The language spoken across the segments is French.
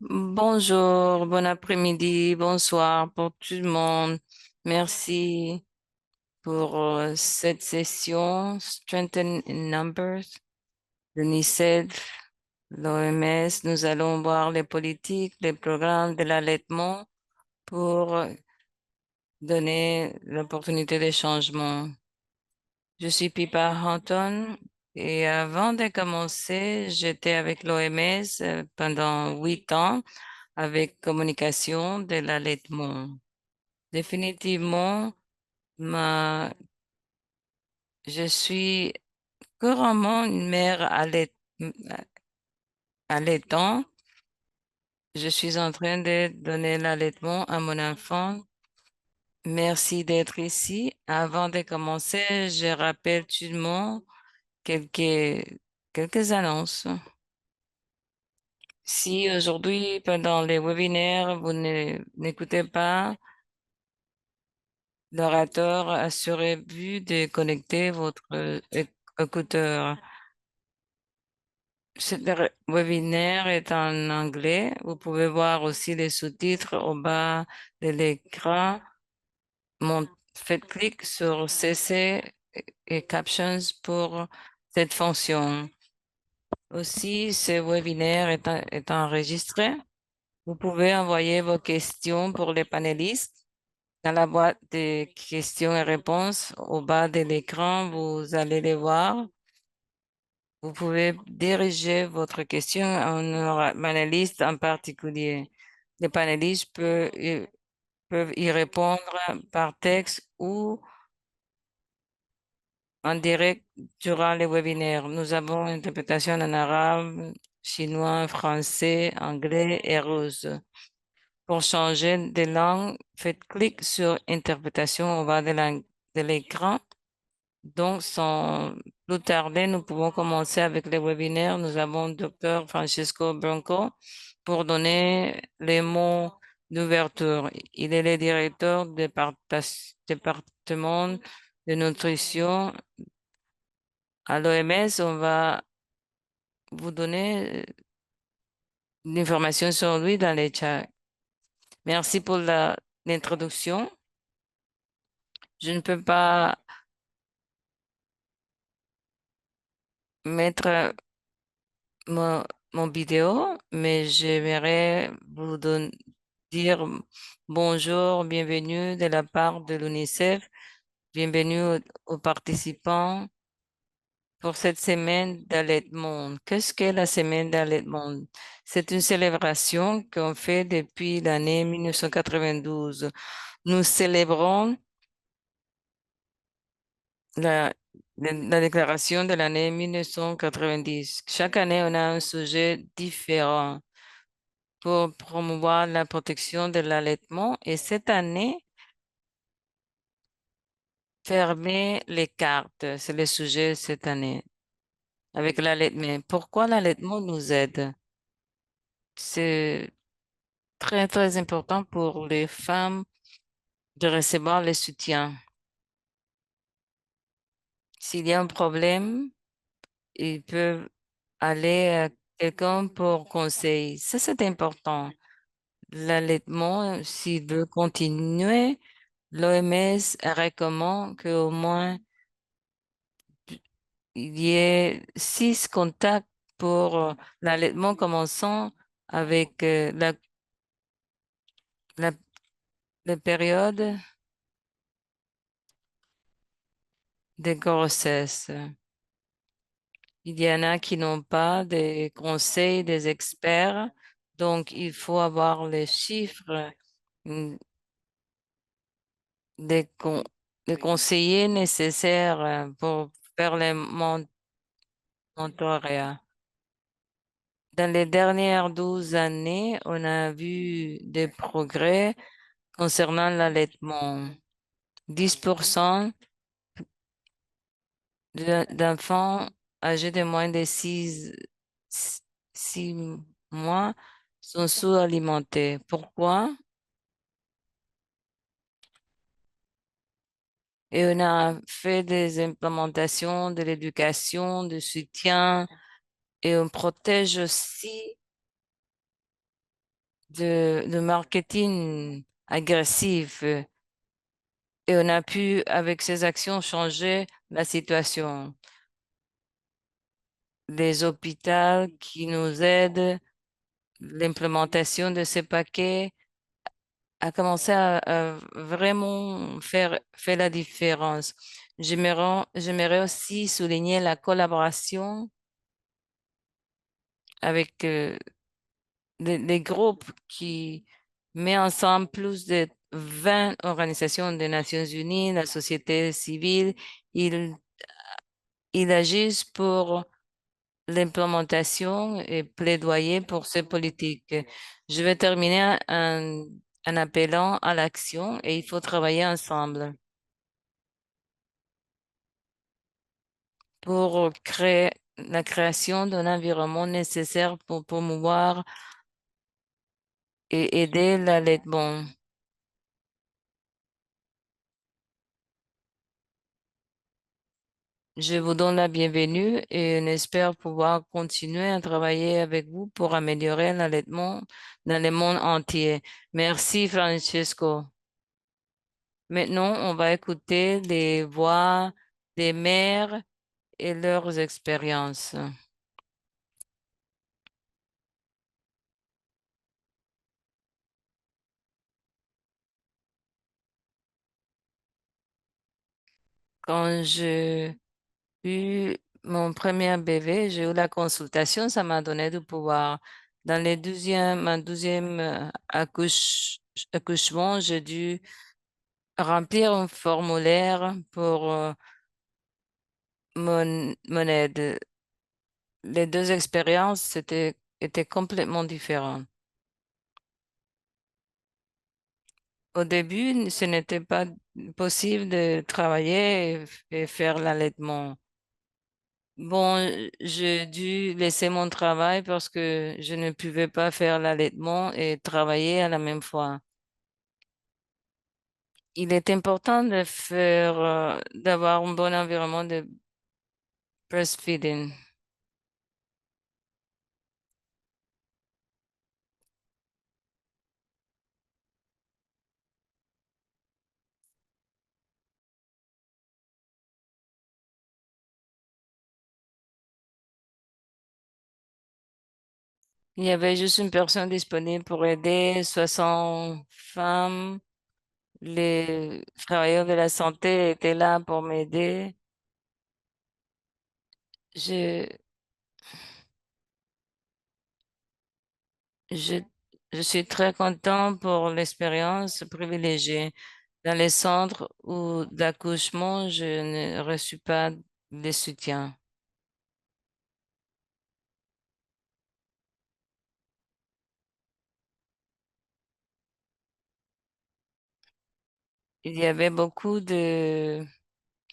Bonjour, bon après-midi, bonsoir pour tout le monde. Merci pour cette session Strengthen in Numbers de l'UNICEF, l'OMS. Nous allons voir les politiques, les programmes de l'allaitement pour donner l'opportunité de changement. Je suis Pippa Hunton et avant de commencer, j'étais avec l'OMS pendant 8 ans avec communication de l'allaitement. Définitivement, ma, je suis couramment une mère allaitant. Je suis en train de donner l'allaitement à mon enfant. Merci d'être ici. Avant de commencer, je rappelle tout le monde quelques annonces. Si aujourd'hui, pendant les webinaires, vous n'écoutez pas l'orateur, assurez-vous de connecter votre écouteur. Ce webinaire est en anglais. Vous pouvez voir aussi les sous-titres au bas de l'écran. Faites clic sur CC et Captions pour cette fonction. Aussi, ce webinaire est enregistré. Vous pouvez envoyer vos questions pour les panélistes dans la boîte de questions et réponses au bas de l'écran. Vous allez les voir. Vous pouvez diriger votre question à un panéliste en particulier. Les panélistes peuvent y répondre par texte ou en direct durant le webinaire. Nous avons une interprétation en arabe, chinois, français, anglais et russe. Pour changer de langue, faites clic sur Interprétation au bas de l'écran. Donc, sans plus tarder, nous pouvons commencer avec les webinaires. Nous avons Dr. Francisco Branco pour donner les mots d'ouverture. Il est le directeur du département de nutrition à l'OMS. On va vous donner l'information sur lui dans les chats. Merci pour l'introduction. Je ne peux pas mettre mon, mon vidéo, mais j'aimerais dire bonjour, bienvenue de la part de l'UNICEF, bienvenue aux participants pour cette semaine d'allaitement. Qu'est-ce qu'est la semaine d'allaitement? C'est une célébration qu'on fait depuis l'année 1992. Nous célébrons la, la déclaration de l'année 1990. Chaque année, on a un sujet différent pour promouvoir la protection de l'allaitement. Et cette année, fermer les cartes, c'est le sujet cette année avec l'allaitement. Pourquoi l'allaitement nous aide? C'est très, très important pour les femmes de recevoir le soutien. S'il y a un problème, ils peuvent aller à quelqu'un pour conseil. Ça, c'est important. L'allaitement, s'il veut continuer, l'OMS recommande qu'au moins il y ait 6 contacts pour l'allaitement commençant avec la, la période de grossesse. Il y en a qui n'ont pas des conseils des experts, donc il faut avoir les chiffres mm, des, des conseillers nécessaires pour faire les mentorats. Dans les dernières 12 années, on a vu des progrès concernant l'allaitement. 10% d'enfants âgés de moins de 6 mois sont sous-alimentés. Pourquoi? Et on a fait des implémentations de l'éducation, de soutien, et on protège aussi de marketing agressif et on a pu, avec ces actions, changer la situation. Les hôpitaux qui nous aident, l'implémentation de ces paquets a commencé à vraiment faire la différence. J'aimerais aussi souligner la collaboration avec les groupes qui met ensemble plus de 20 organisations des Nations Unies, la société civile. Ils, ils agissent pour l'implémentation et plaidoyer pour ces politiques. Je vais terminer en appelant à l'action et il faut travailler ensemble pour créer la création d'un environnement nécessaire pour promouvoir et aider l'allaitement. Je vous donne la bienvenue et on espère pouvoir continuer à travailler avec vous pour améliorer l'allaitement dans le monde entier. Merci, Francesco. Maintenant, on va écouter les voix des mères et leurs expériences. Quand j'ai eu mon premier bébé, j'ai eu la consultation, ça m'a donné du pouvoir. Dans ma douzième accouchement, j'ai dû remplir un formulaire pour mon aide. Les deux expériences étaient complètement différentes. Au début, ce n'était pas possible de travailler et faire l'allaitement. Bon, j'ai dû laisser mon travail parce que je ne pouvais pas faire l'allaitement et travailler à la même fois. Il est important d'avoir un bon environnement de breastfeeding. Il y avait juste une personne disponible pour aider 60 femmes. Les travailleurs de la santé étaient là pour m'aider. Je, je, je suis très content pour l'expérience privilégiée. Dans les centres où d'accouchement, je ne reçus pas de soutien. Il y avait beaucoup de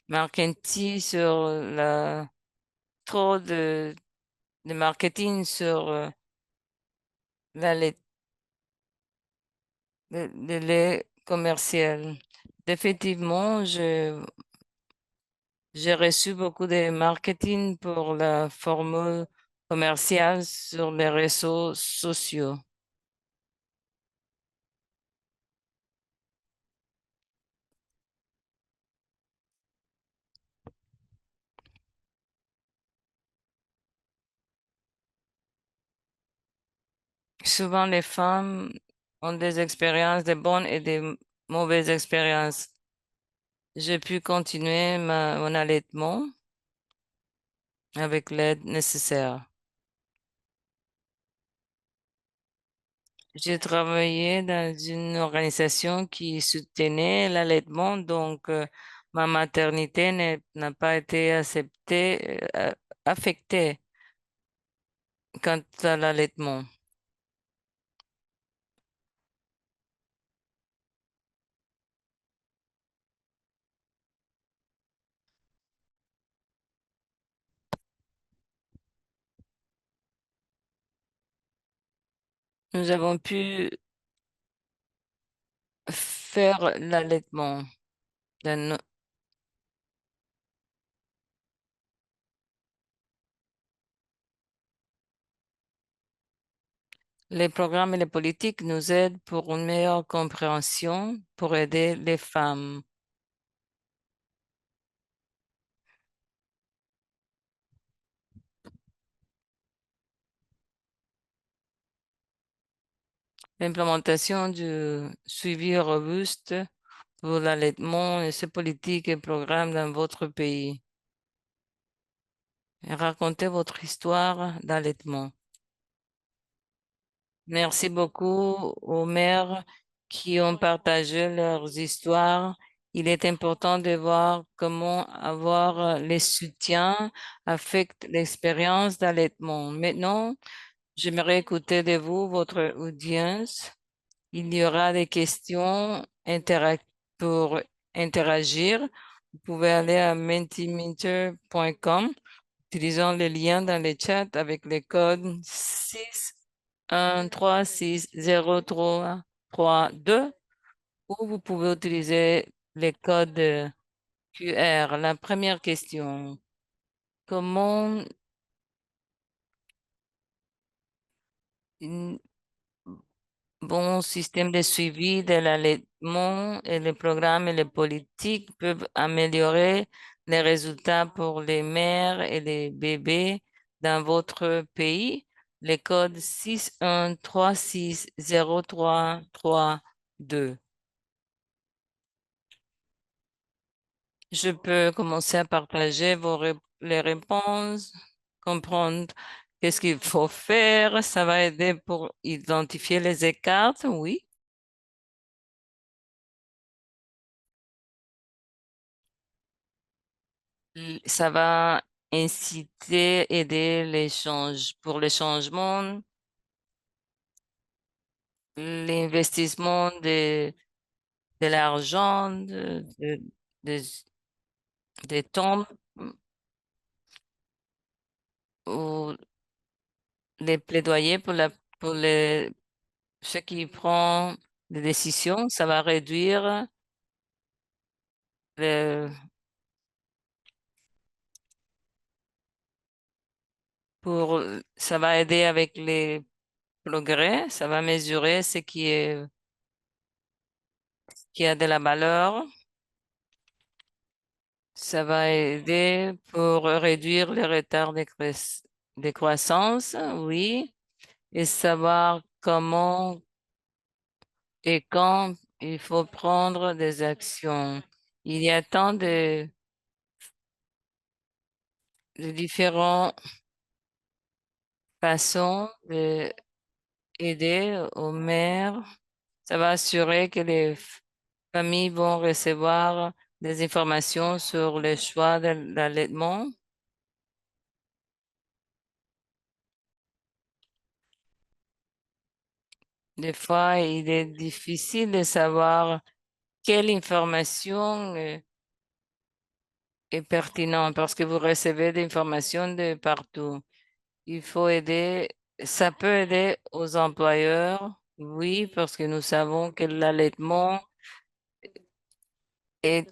marketing sur trop de marketing sur la lait, le lait commercial. Effectivement, j'ai reçu beaucoup de marketing pour la formule commerciale sur les réseaux sociaux. Souvent, les femmes ont des expériences, de bonnes et de mauvaises expériences. J'ai pu continuer mon allaitement avec l'aide nécessaire. J'ai travaillé dans une organisation qui soutenait l'allaitement, donc ma maternité n'a pas été affectée quant à l'allaitement. Nous avons pu faire l'allaitement. dans no- Les programmes et les politiques nous aident pour une meilleure compréhension, pour aider les femmes. L'implémentation du suivi robuste pour l'allaitement et ces politiques et programmes dans votre pays. Racontez votre histoire d'allaitement. Merci beaucoup aux mères qui ont partagé leurs histoires. Il est important de voir comment avoir les soutiens affecte l'expérience d'allaitement. Maintenant, j'aimerais écouter de vous, votre audience. Il y aura des questions pour interagir. Vous pouvez aller à mentimeter.com utilisant les liens dans le chat avec les codes 613603332 ou vous pouvez utiliser les codes QR. La première question, comment une bon système de suivi de l'allaitement et les programmes et les politiques peuvent améliorer les résultats pour les mères et les bébés dans votre pays? Les codes 613603332. Je peux commencer à partager les réponses, comprendre qu'est-ce qu'il faut faire. Ça va aider pour identifier les écarts, oui. Ça va inciter, aider pour les changements, l'investissement de l'argent, de, des temps ou les plaidoyers pour ceux qui prennent des décisions. Ça va réduire le, ça va aider avec les progrès, ça va mesurer qui a de la valeur. Ça va aider pour réduire les retards de croissance, oui, et savoir comment et quand il faut prendre des actions. Il y a tant de différentes façons d'aider aux mères. Ça va assurer que les familles vont recevoir des informations sur le choix de l'allaitement. Des fois, il est difficile de savoir quelle information est pertinente parce que vous recevez des informations de partout. Il faut aider, ça peut aider aux employeurs, oui, parce que nous savons que l'allaitement est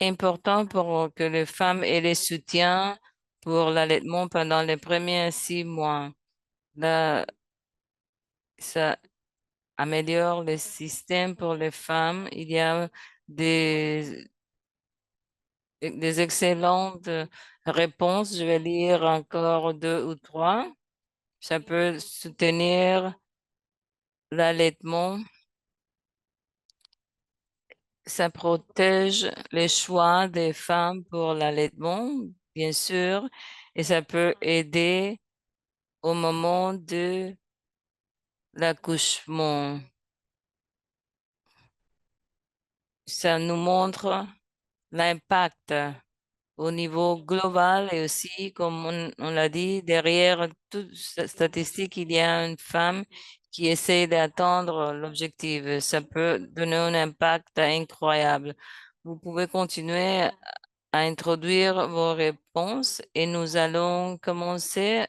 important pour que les femmes aient les soutiens pour l'allaitement pendant les premiers 6 mois. Là, ça améliore le système pour les femmes. Il y a des des excellentes réponses. Je vais lire encore deux ou trois. Ça peut soutenir l'allaitement. Ça protège les choix des femmes pour l'allaitement, bien sûr, et ça peut aider au moment de l'accouchement. Ça nous montre l'impact au niveau global et aussi, comme on l'a dit, derrière toute statistique, il y a une femme qui essaie d'atteindre l'objectif. Ça peut donner un impact incroyable. Vous pouvez continuer à introduire vos réponses et nous allons commencer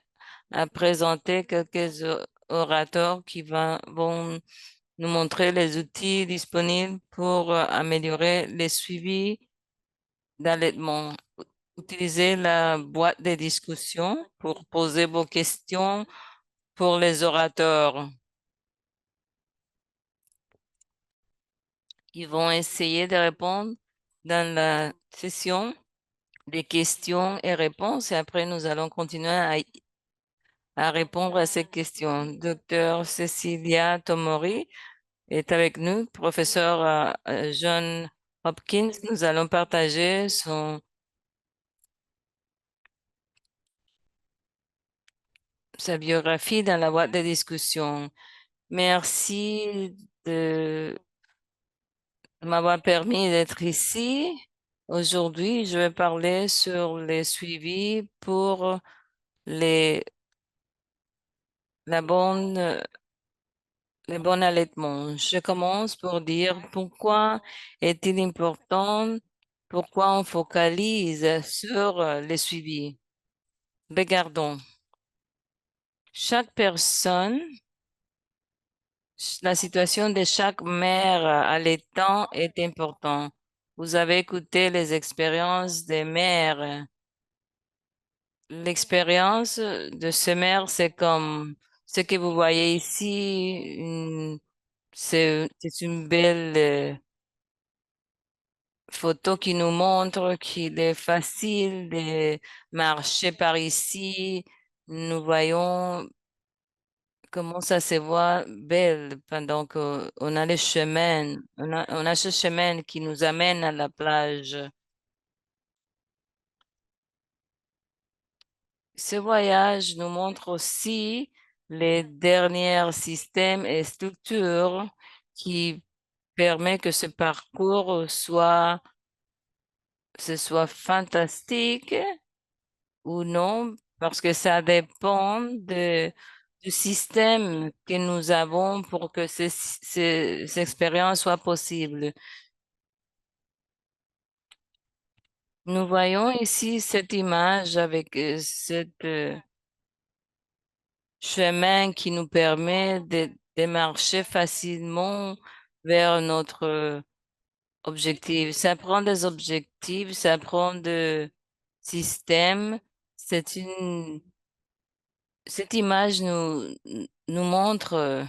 à présenter quelques orateurs vont nous montrer les outils disponibles pour améliorer les suivis d'allaitement. Utilisez la boîte de discussion pour poser vos questions pour les orateurs. Ils vont essayer de répondre dans la session des questions et réponses et après nous allons continuer à répondre à ces questions. Docteur Cecilia Tomori est avec nous, professeur à John Hopkins. Nous allons partager sa biographie dans la boîte de discussion. Merci de m'avoir permis d'être ici. Aujourd'hui, je vais parler sur les suivis pour les, la bonne, les bons allaitements. Je commence pour dire pourquoi est-il important, pourquoi on focalise sur les suivis. Regardons. Chaque personne, la situation de chaque mère allaitant est importante. Vous avez écouté les expériences des mères. L'expérience de ces mères, c'est comme ce que vous voyez ici. C'est une belle photo qui nous montre qu'il est facile de marcher par ici. Nous voyons comment ça se voit belle pendant qu'on a les chemins, on a ce chemin qui nous amène à la plage. Ce voyage nous montre aussi les derniers systèmes et structures qui permettent que ce parcours ce soit fantastique ou non, parce que ça dépend du système que nous avons pour que ces expériences soient possibles. Nous voyons ici cette image avec cette chemin qui nous permet de marcher facilement vers notre objectif. Ça prend des objectifs, ça prend des systèmes. C'est cette image nous montre,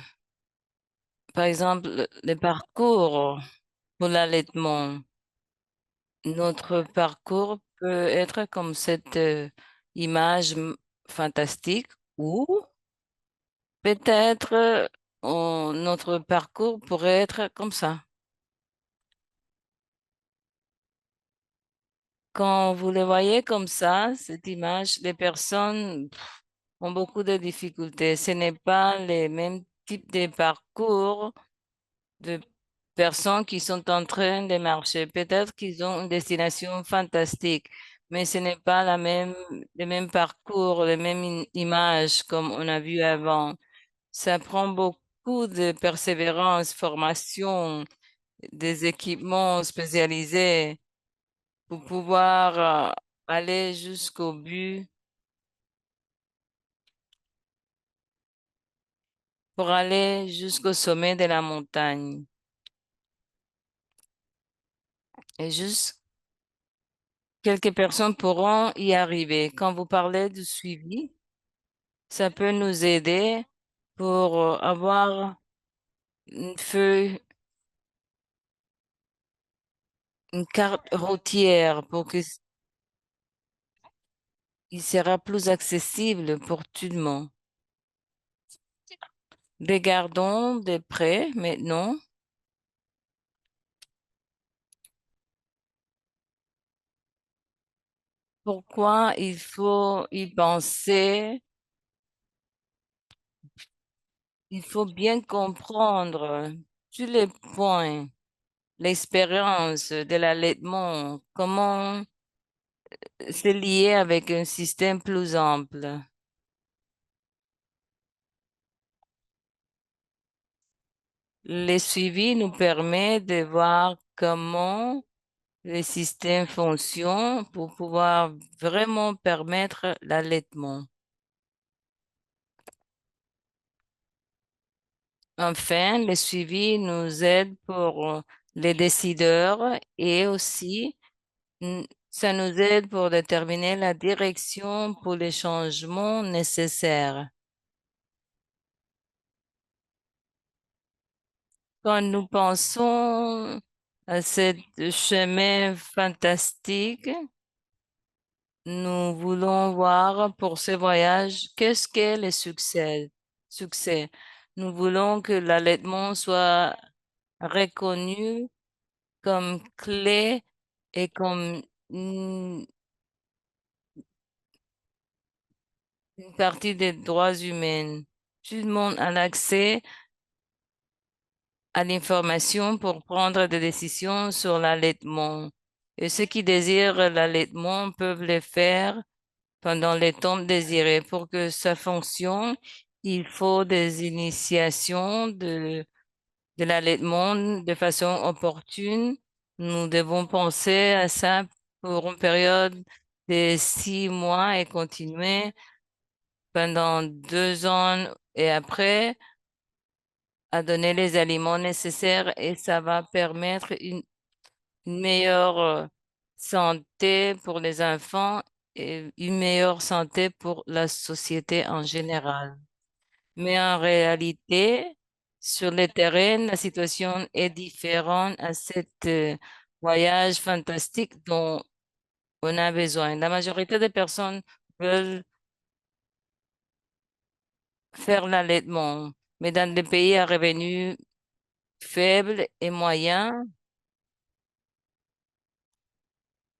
par exemple, le parcours pour l'allaitement. Notre parcours peut être comme cette image fantastique ou peut-être notre parcours pourrait être comme ça. Quand vous le voyez comme ça, cette image, les personnes ont beaucoup de difficultés. Ce n'est pas les mêmes types de parcours de personnes qui sont en train de marcher. Peut-être qu'ils ont une destination fantastique, mais ce n'est pas le même parcours, les mêmes images comme on a vu avant. Ça prend beaucoup de persévérance, formation, des équipements spécialisés pour pouvoir aller jusqu'au but, pour aller jusqu'au sommet de la montagne. Et juste quelques personnes pourront y arriver. Quand vous parlez du suivi, ça peut nous aider pour avoir une feuille, une carte routière pour que il sera plus accessible pour tout le monde. Regardons de près maintenant pourquoi il faut y penser. Il faut bien comprendre tous les points, l'expérience de l'allaitement, comment c'est lié avec un système plus ample. Le suivi nous permet de voir comment les systèmes fonctionnent pour pouvoir vraiment permettre l'allaitement. Enfin, le suivi nous aide pour les décideurs et aussi ça nous aide pour déterminer la direction pour les changements nécessaires. Quand nous pensons à ce chemin fantastique, nous voulons voir pour ce voyage qu'est-ce qu'est le succès. Succès. Nous voulons que l'allaitement soit reconnu comme clé et comme une partie des droits humains. Tout le monde a l'accès à l'information pour prendre des décisions sur l'allaitement. Et ceux qui désirent l'allaitement peuvent le faire pendant les temps désirés. Pour que ça fonctionne, il faut des initiations de l'allaitement de façon opportune. Nous devons penser à ça pour une période de 6 mois et continuer pendant 2 ans et après à donner les aliments nécessaires et ça va permettre une meilleure santé pour les enfants et une meilleure santé pour la société en général. Mais en réalité, sur le terrain, la situation est différente à cet voyage fantastique dont on a besoin. La majorité des personnes veulent faire l'allaitement, mais dans des pays à revenus faibles et moyens,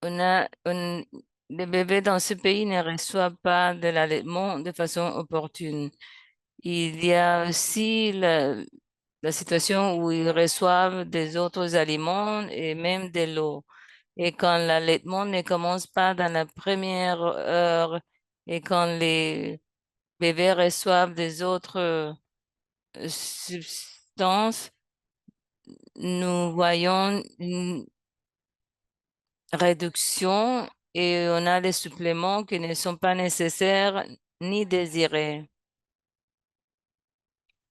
les bébés dans ce pays ne reçoivent pas de l'allaitement de façon opportune. Il y a aussi la situation où ils reçoivent des autres aliments et même de l'eau. Et quand l'allaitement ne commence pas dans la première heure et quand les bébés reçoivent des autres substances, nous voyons une réduction et on a des suppléments qui ne sont pas nécessaires ni désirés.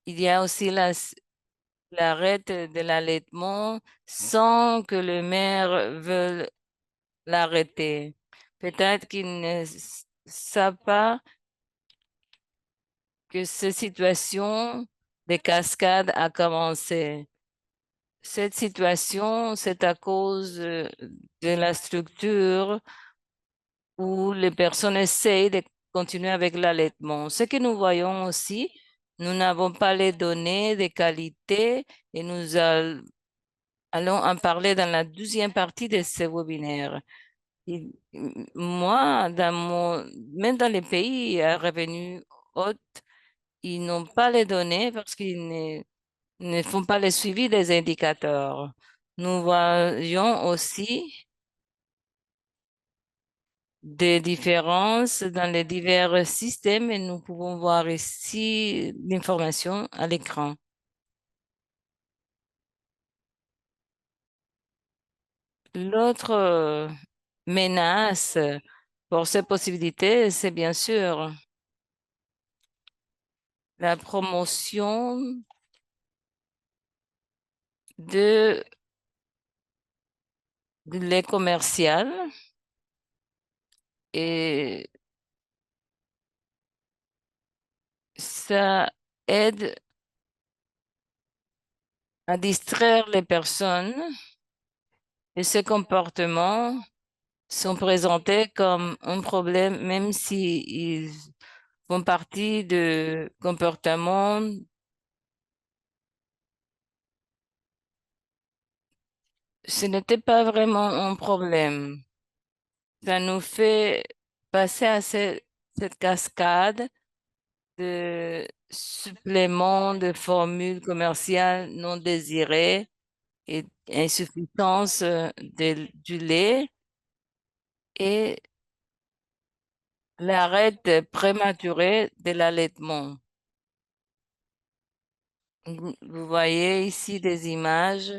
Il y a aussi l'arrêt de l'allaitement sans que le maire veuille l'arrêter. Peut-être qu'ils ne savent pas que cette situation de cascade a commencé. Cette situation, c'est à cause de la structure où les personnes essayent de continuer avec l'allaitement. Ce que nous voyons aussi, nous n'avons pas les données de qualité et allons en parler dans la deuxième partie de ce webinaire. Moi, même dans les pays à revenus hauts, ils n'ont pas les données parce qu'ils ne font pas le suivi des indicateurs. Nous voyons aussi des différences dans les divers systèmes et nous pouvons voir ici l'information à l'écran. L'autre menace pour ces possibilités, c'est bien sûr la promotion de, de lait commercial et ça aide à distraire les personnes et ces comportements sont présentés comme un problème, même s'ils font partie de comportements. Ce n'était pas vraiment un problème. Ça nous fait passer à cette cascade de suppléments de formules commerciales non désirées et insuffisance du lait et l'arrêt prématuré de l'allaitement. Vous voyez ici des images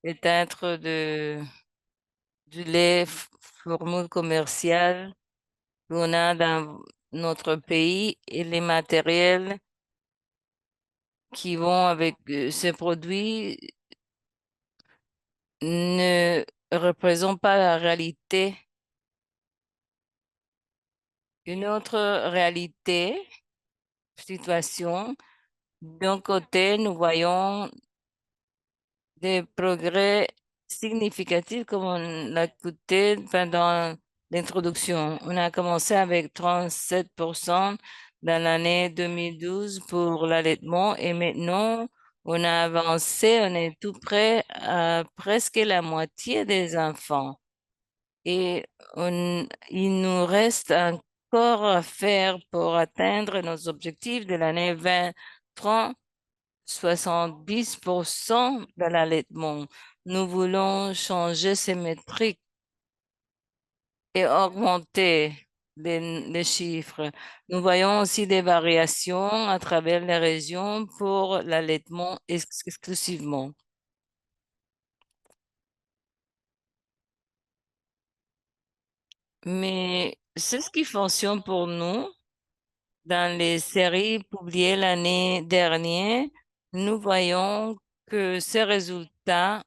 peut-être du lait formule commerciale qu'on a dans notre pays et les matériels qui vont avec ces produits ne représentent pas la réalité. Une autre réalité, situation, d'un côté, nous voyons des progrès significatifs comme on l'a écouté pendant l'introduction. On a commencé avec 37% dans l'année 2012 pour l'allaitement et maintenant on a avancé, on est tout près à presque la moitié des enfants. Et il nous reste encore à faire pour atteindre nos objectifs de l'année 2030, 70% de l'allaitement. Nous voulons changer ces métriques et augmenter les chiffres. Nous voyons aussi des variations à travers les régions pour l'allaitement exclusivement. Mais c'est ce qui fonctionne pour nous. Dans les séries publiées l'année dernière, nous voyons que ces résultats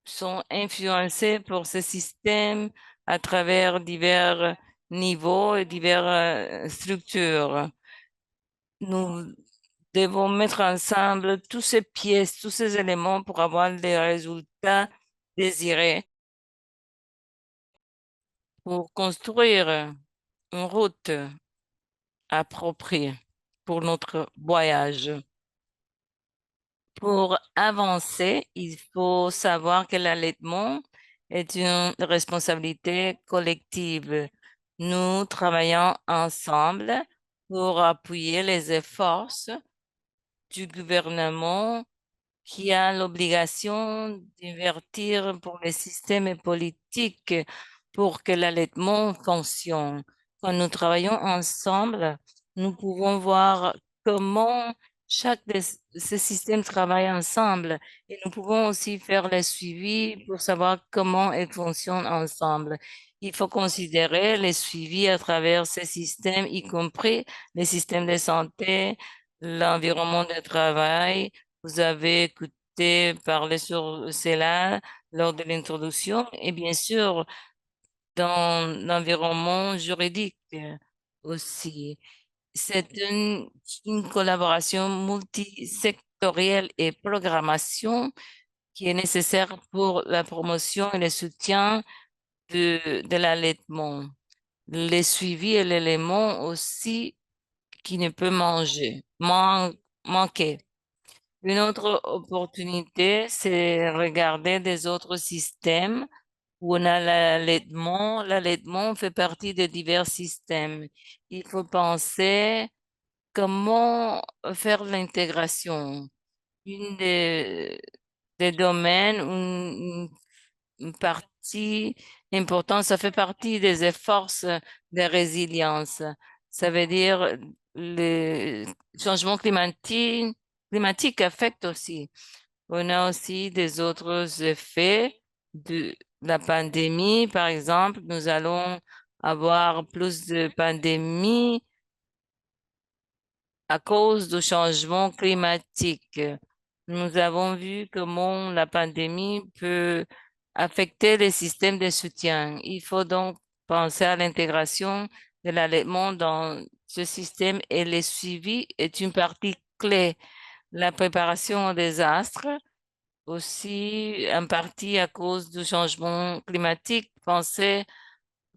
sont influencés par ce système à travers divers niveaux et diverses structures. Nous devons mettre ensemble toutes ces pièces, tous ces éléments pour avoir les résultats désirés, pour construire une route appropriée pour notre voyage. Pour avancer, il faut savoir que l'allaitement est une responsabilité collective. Nous travaillons ensemble pour appuyer les efforts du gouvernement qui a l'obligation d'invertir pour les systèmes politiques pour que l'allaitement fonctionne. Quand nous travaillons ensemble, nous pouvons voir comment chaque de ces systèmes travaille ensemble et nous pouvons aussi faire le suivi pour savoir comment ils fonctionnent ensemble. Il faut considérer les suivis à travers ces systèmes, y compris les systèmes de santé, l'environnement de travail. Vous avez écouté parler sur cela lors de l'introduction et bien sûr dans l'environnement juridique aussi. C'est une collaboration multisectorielle et programmation qui est nécessaire pour la promotion et le soutien de l'allaitement. Les suivis et l'élément aussi qui ne peut manquer. Une autre opportunité, c'est regarder des autres systèmes où on a l'allaitement. L'allaitement fait partie de divers systèmes. Il faut penser comment faire l'intégration. Une des domaines, une partie importante, ça fait partie des efforts de résilience. Ça veut dire le changement climatique affecte aussi. On a aussi des autres effets de la pandémie. Par exemple, nous allons avoir plus de pandémies à cause du changement climatique. Nous avons vu comment la pandémie peut affecter les systèmes de soutien. Il faut donc penser à l'intégration de l'allaitement dans ce système et le suivi est une partie clé. La préparation au désastre, aussi en partie à cause du changement climatique, penser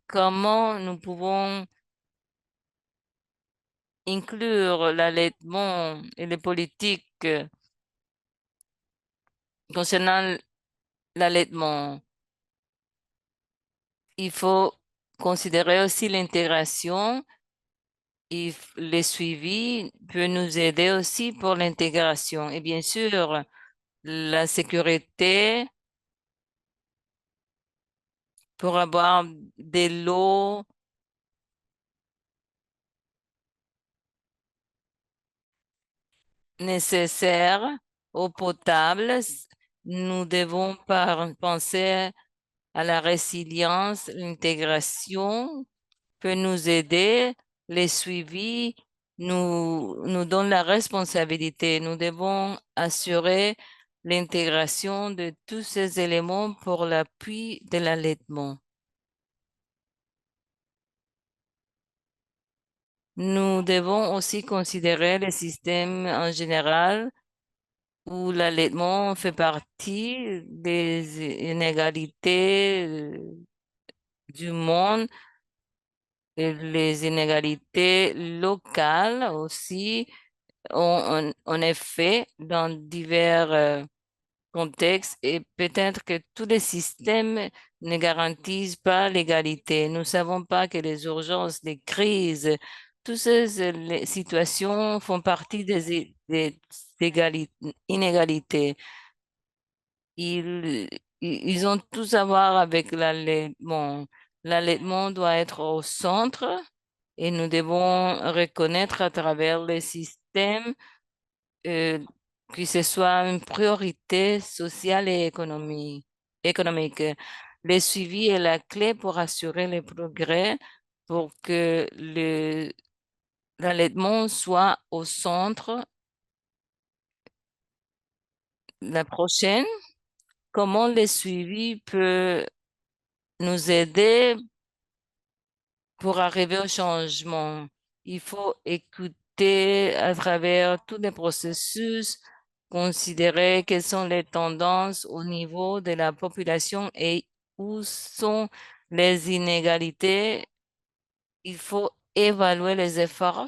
comment nous pouvons inclure l'allaitement et les politiques concernant l'allaitement. Il faut considérer aussi l'intégration et le suivi peut nous aider aussi pour l'intégration. Et bien sûr, la sécurité pour avoir de l'eau nécessaire, eau potable. Nous devons penser à la résilience, l'intégration peut nous aider, les suivis nous donnent la responsabilité. Nous devons assurer l'intégration de tous ces éléments pour l'appui de l'allaitement. Nous devons aussi considérer le système en général où l'allaitement fait partie des inégalités du monde et les inégalités locales aussi en effet dans divers contexte et peut-être que tous les systèmes ne garantissent pas l'égalité. Nous ne savons pas que les urgences, les crises, toutes ces les situations font partie des inégalités. Ils, ils ont tous à voir avec l'allaitement. L'allaitement doit être au centre et nous devons reconnaître à travers les systèmes euh, que ce soit une priorité sociale et économique. Le suivi est la clé pour assurer le progrès, pour que l'allaitement soit au centre. La prochaine, comment le suivi peut nous aider pour arriver au changement? Il faut écouter à travers tous les processus, considérer quelles sont les tendances au niveau de la population et où sont les inégalités. Il faut évaluer les efforts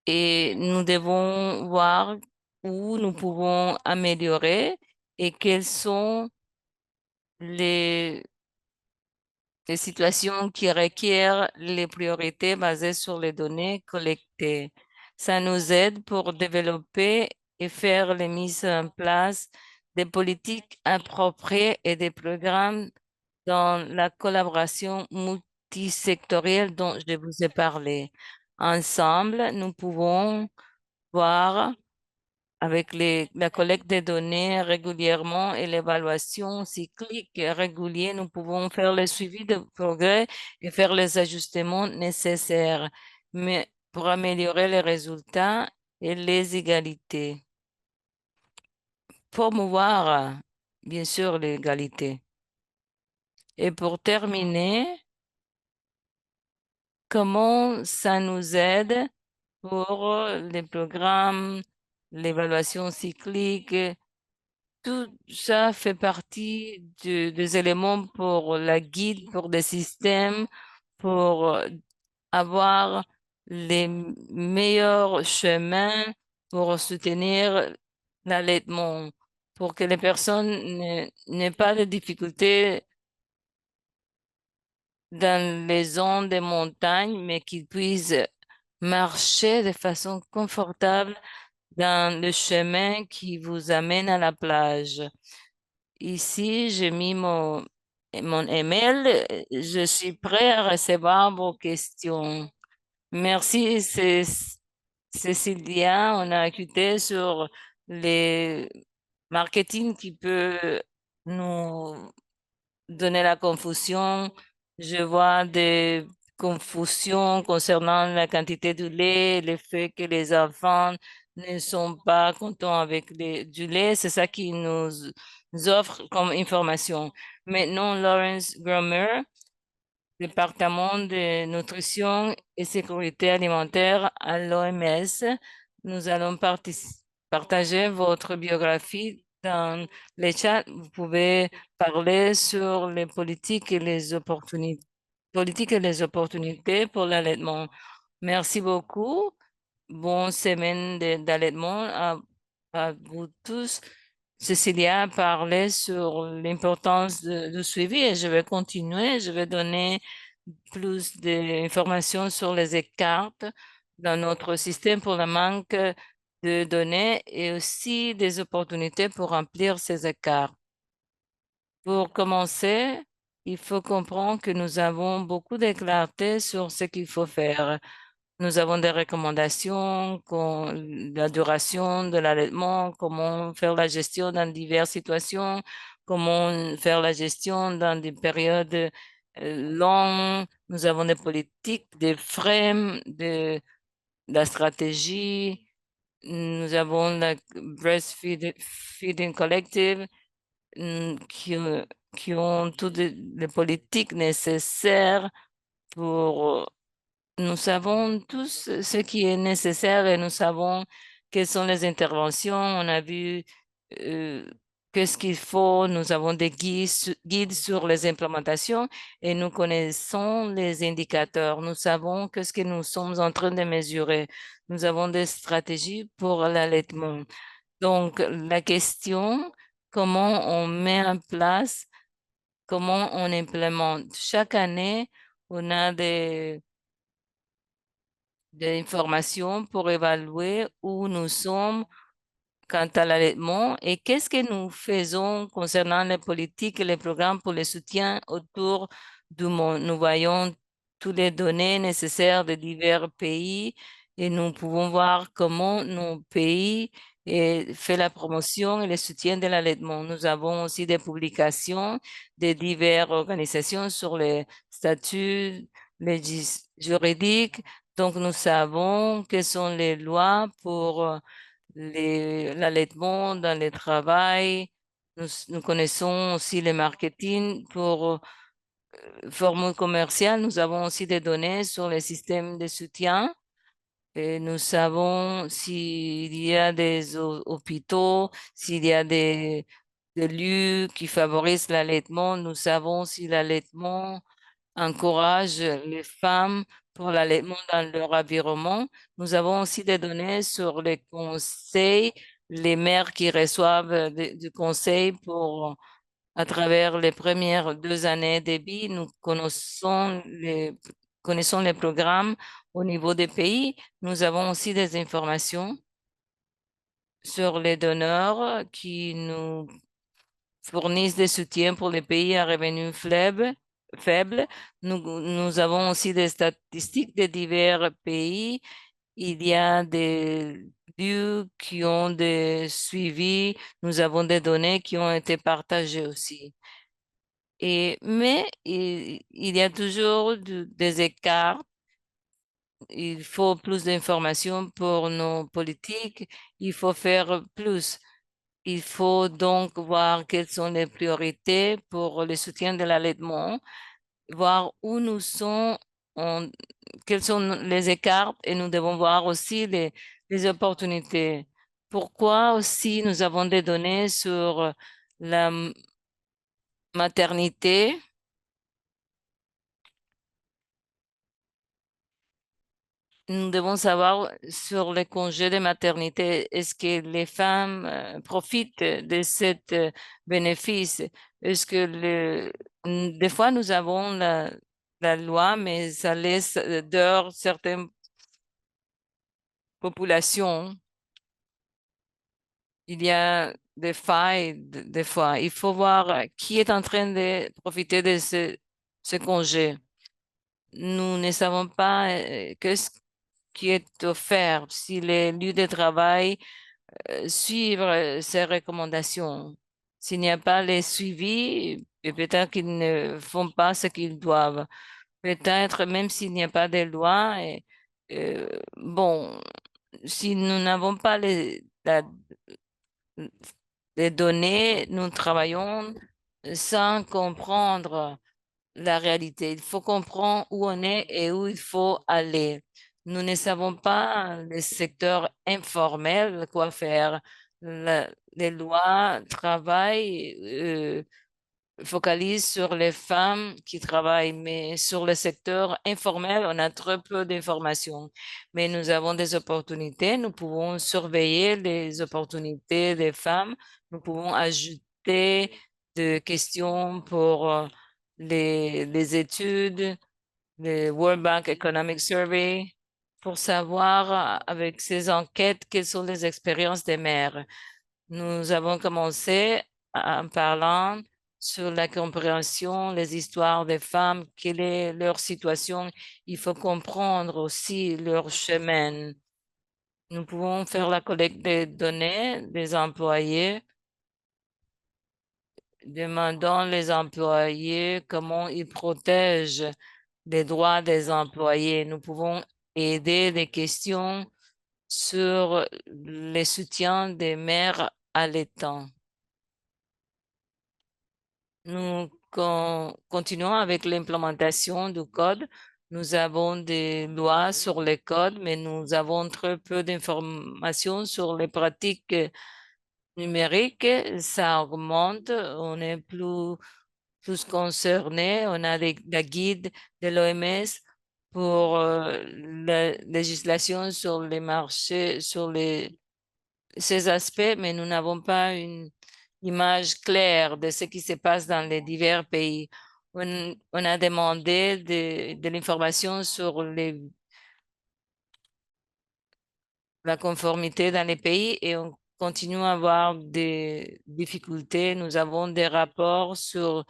et nous devons voir où nous pouvons améliorer et quelles sont les des situations qui requièrent les priorités basées sur les données collectées. Ça nous aide pour développer et faire les mises en place des politiques appropriées et des programmes dans la collaboration multisectorielle dont je vous ai parlé. Ensemble, nous pouvons voir avec la collecte des données régulièrement et l'évaluation cyclique régulière, nous pouvons faire le suivi de progrès et faire les ajustements nécessaires, mais pour améliorer les résultats et les égalités. Promouvoir, bien sûr, l'égalité. Et pour terminer, comment ça nous aide pour les programmes, l'évaluation cyclique. Tout ça fait partie des éléments pour la guide, pour des systèmes, pour avoir les meilleurs chemins pour soutenir l'allaitement, pour que les personnes n'aient pas de difficultés dans les zones des montagnes, mais qu'ils puissent marcher de façon confortable dans le chemin qui vous amène à la plage. Ici, j'ai mis mon email. Je suis prêt à recevoir vos questions. Merci, Cécilia. On a écouté sur les marketing qui peut nous donner la confusion. Je vois des confusions concernant la quantité de lait, le fait que les enfants ne sont pas contents avec du lait. C'est ça qui nous offre comme information. Maintenant, Lawrence Grummer, département de nutrition et sécurité alimentaire à l'OMS. Nous allons partager votre biographie dans les chats. Vous pouvez parler sur les politiques et les opportunités pour l'allaitement. Merci beaucoup. Bonne semaine d'allaitement à vous tous. Cécilia a parlé sur l'importance du suivi et je vais continuer. Je vais donner plus d'informations sur les écarts dans notre système pour le manque de données et aussi des opportunités pour remplir ces écarts. Pour commencer, il faut comprendre que nous avons beaucoup de clarté sur ce qu'il faut faire. Nous avons des recommandations, la duration de l'allaitement, comment faire la gestion dans diverses situations, comment faire la gestion dans des périodes longues. Nous avons des politiques, des frames, de la stratégie. Nous avons la Breastfeeding Collective mm, qui, euh, qui ont toutes les politiques nécessaires pour nous savons tous ce qui est nécessaire et nous savons quelles sont les interventions, on a vu euh, qu'est-ce qu'il faut, nous avons des guides sur les implémentations et nous connaissons les indicateurs, nous savons qu'est-ce que nous sommes en train de mesurer. Nous avons des stratégies pour l'allaitement. Donc, la question, comment on met en place, comment on implémente. Chaque année, on a des informations pour évaluer où nous sommes quant à l'allaitement et qu'est-ce que nous faisons concernant les politiques et les programmes pour le soutien autour du monde. Nous voyons toutes les données nécessaires de divers pays et nous pouvons voir comment nos pays fait la promotion et le soutien de l'allaitement. Nous avons aussi des publications de diverses organisations sur les statuts juridiques. Donc, nous savons quelles sont les lois pour l'allaitement dans le travail. Nous connaissons aussi le marketing pour formes commerciales. Nous avons aussi des données sur les systèmes de soutien. Et nous savons s'il y a des hôpitaux, s'il y a des lieux qui favorisent l'allaitement. Nous savons si l'allaitement encourage les femmes pour l'allaitement dans leur environnement. Nous avons aussi des données sur les conseils, les mères qui reçoivent du conseil pour, à travers les premières 2 années de vie. Nous connaissons les programmes au niveau des pays. Nous avons aussi des informations sur les donneurs qui nous fournissent des soutiens pour les pays à revenus faibles. Nous avons aussi des statistiques de divers pays. Il y a des lieux qui ont des suivis. Nous avons des données qui ont été partagées aussi. Mais il y a toujours des écarts. Il faut plus d'informations pour nos politiques. Il faut faire plus. Il faut donc voir quelles sont les priorités pour le soutien de l'allaitement, voir où nous sommes, en- quels sont les écarts et nous devons voir aussi les opportunités. Pourquoi aussi nous avons des données sur la maternité? Nous devons savoir sur les congés de maternité, est-ce que les femmes profitent de cet bénéfice? Est-ce que des fois nous avons la loi, mais ça laisse dehors certaines populations. Il y a des failles des fois. Il faut voir qui est en train de profiter de ce congé. Nous ne savons pas qu'est-ce qui est offert, si les lieux de travail suivent ces recommandations. S'il n'y a pas les suivis, et peut-être qu'ils ne font pas ce qu'ils doivent. Peut-être même s'il n'y a pas de loi, bon, si nous n'avons pas les données, nous travaillons sans comprendre la réalité. Il faut comprendre où on est et où il faut aller. Nous ne savons pas le secteur informel quoi faire. Les lois travaillent, focalisent sur les femmes qui travaillent, mais sur le secteur informel, on a très peu d'informations. Mais nous avons des opportunités. Nous pouvons surveiller les opportunités des femmes. Nous pouvons ajouter des questions pour les études, le World Bank Economic Survey, pour savoir avec ces enquêtes quelles sont les expériences des mères. Nous avons commencé en parlant sur la compréhension, les histoires des femmes, quelle est leur situation. Il faut comprendre aussi leur chemin. Nous pouvons faire la collecte des données des employés, demandant les employés comment ils protègent les droits des employés. Nous pouvons aider des questions sur les soutiens des mères allaitants. Nous continuons avec l'implémentation du code. Nous avons des lois sur les codes, mais nous avons très peu d'informations sur les pratiques numériques. Ça augmente, on est plus concernés. On a la guide de l'OMS pour la législation sur les marchés, sur ces aspects, mais nous n'avons pas une image claire de ce qui se passe dans les divers pays. On a demandé de l'information sur la conformité dans les pays et on continue à avoir des difficultés. Nous avons des rapports sur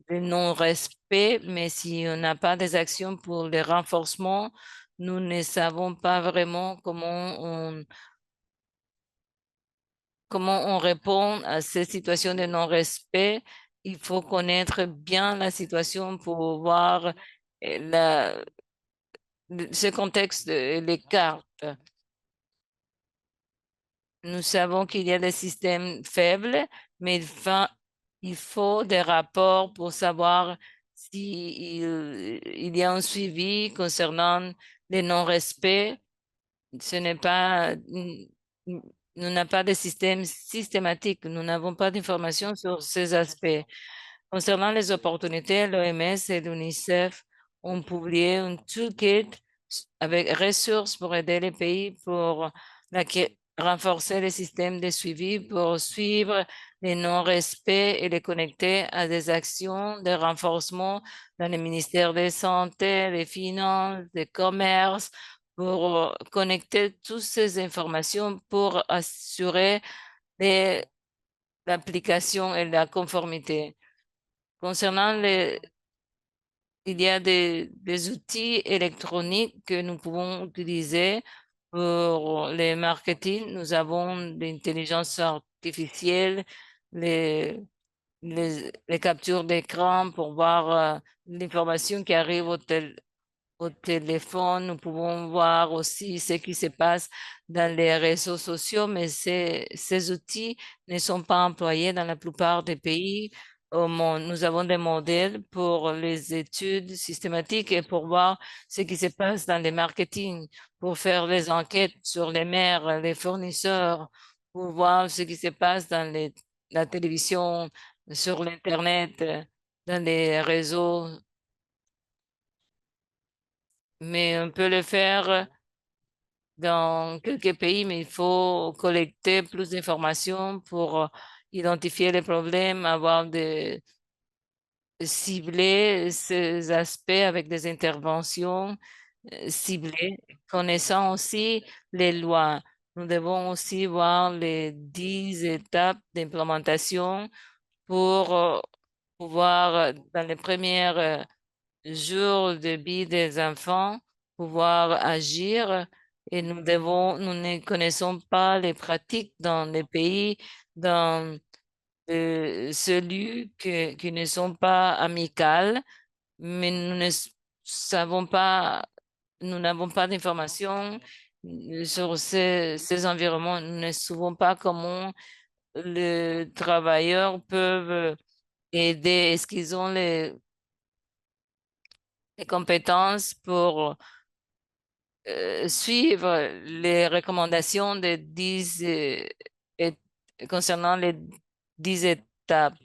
le non-respect, mais si on n'a pas des actions pour le renforcement, nous ne savons pas vraiment comment on répond à ces situations de non-respect. Il faut connaître bien la situation pour voir la, ce contexte et les cartes. Nous savons qu'il y a des systèmes faibles, mais il faut des rapports pour savoir il y a un suivi concernant les non-respects. Ce n'est pas, nous n'avons pas de système systématique. Nous n'avons pas d'informations sur ces aspects. Concernant les opportunités, l'OMS et l'UNICEF ont publié un toolkit avec ressources pour aider les pays pour renforcer les systèmes de suivi pour suivre les non-respects et les connecter à des actions de renforcement dans les ministères de santé, des finances, des commerces, pour connecter toutes ces informations pour assurer l'application et la conformité. Concernant il y a des outils électroniques que nous pouvons utiliser pour les marketing. Nous avons l'intelligence artificielle, les, les captures d'écran pour voir l'information qui arrive au téléphone. Nous pouvons voir aussi ce qui se passe dans les réseaux sociaux, mais ces outils ne sont pas employés dans la plupart des pays au monde. Nous avons des modèles pour les études systématiques et pour voir ce qui se passe dans les marketing, pour faire les enquêtes sur les maires, les fournisseurs, pour voir ce qui se passe dans la télévision, sur l'Internet, dans les réseaux, mais on peut le faire dans quelques pays, mais il faut collecter plus d'informations pour identifier les problèmes, cibler ces aspects avec des interventions ciblées, connaissant aussi les lois. Nous devons aussi voir les 10 étapes d'implémentation pour pouvoir, dans les premières jours de vie des enfants, pouvoir agir et nous ne connaissons pas les pratiques dans les pays, dans celui qui ne sont pas amicales, mais nous ne savons pas, nous n'avons pas d'informations sur ces environnements. Nous ne savons pas comment les travailleurs peuvent aider. Est-ce qu'ils ont les compétences pour suivre les recommandations des 10 et- concernant les 10 étapes.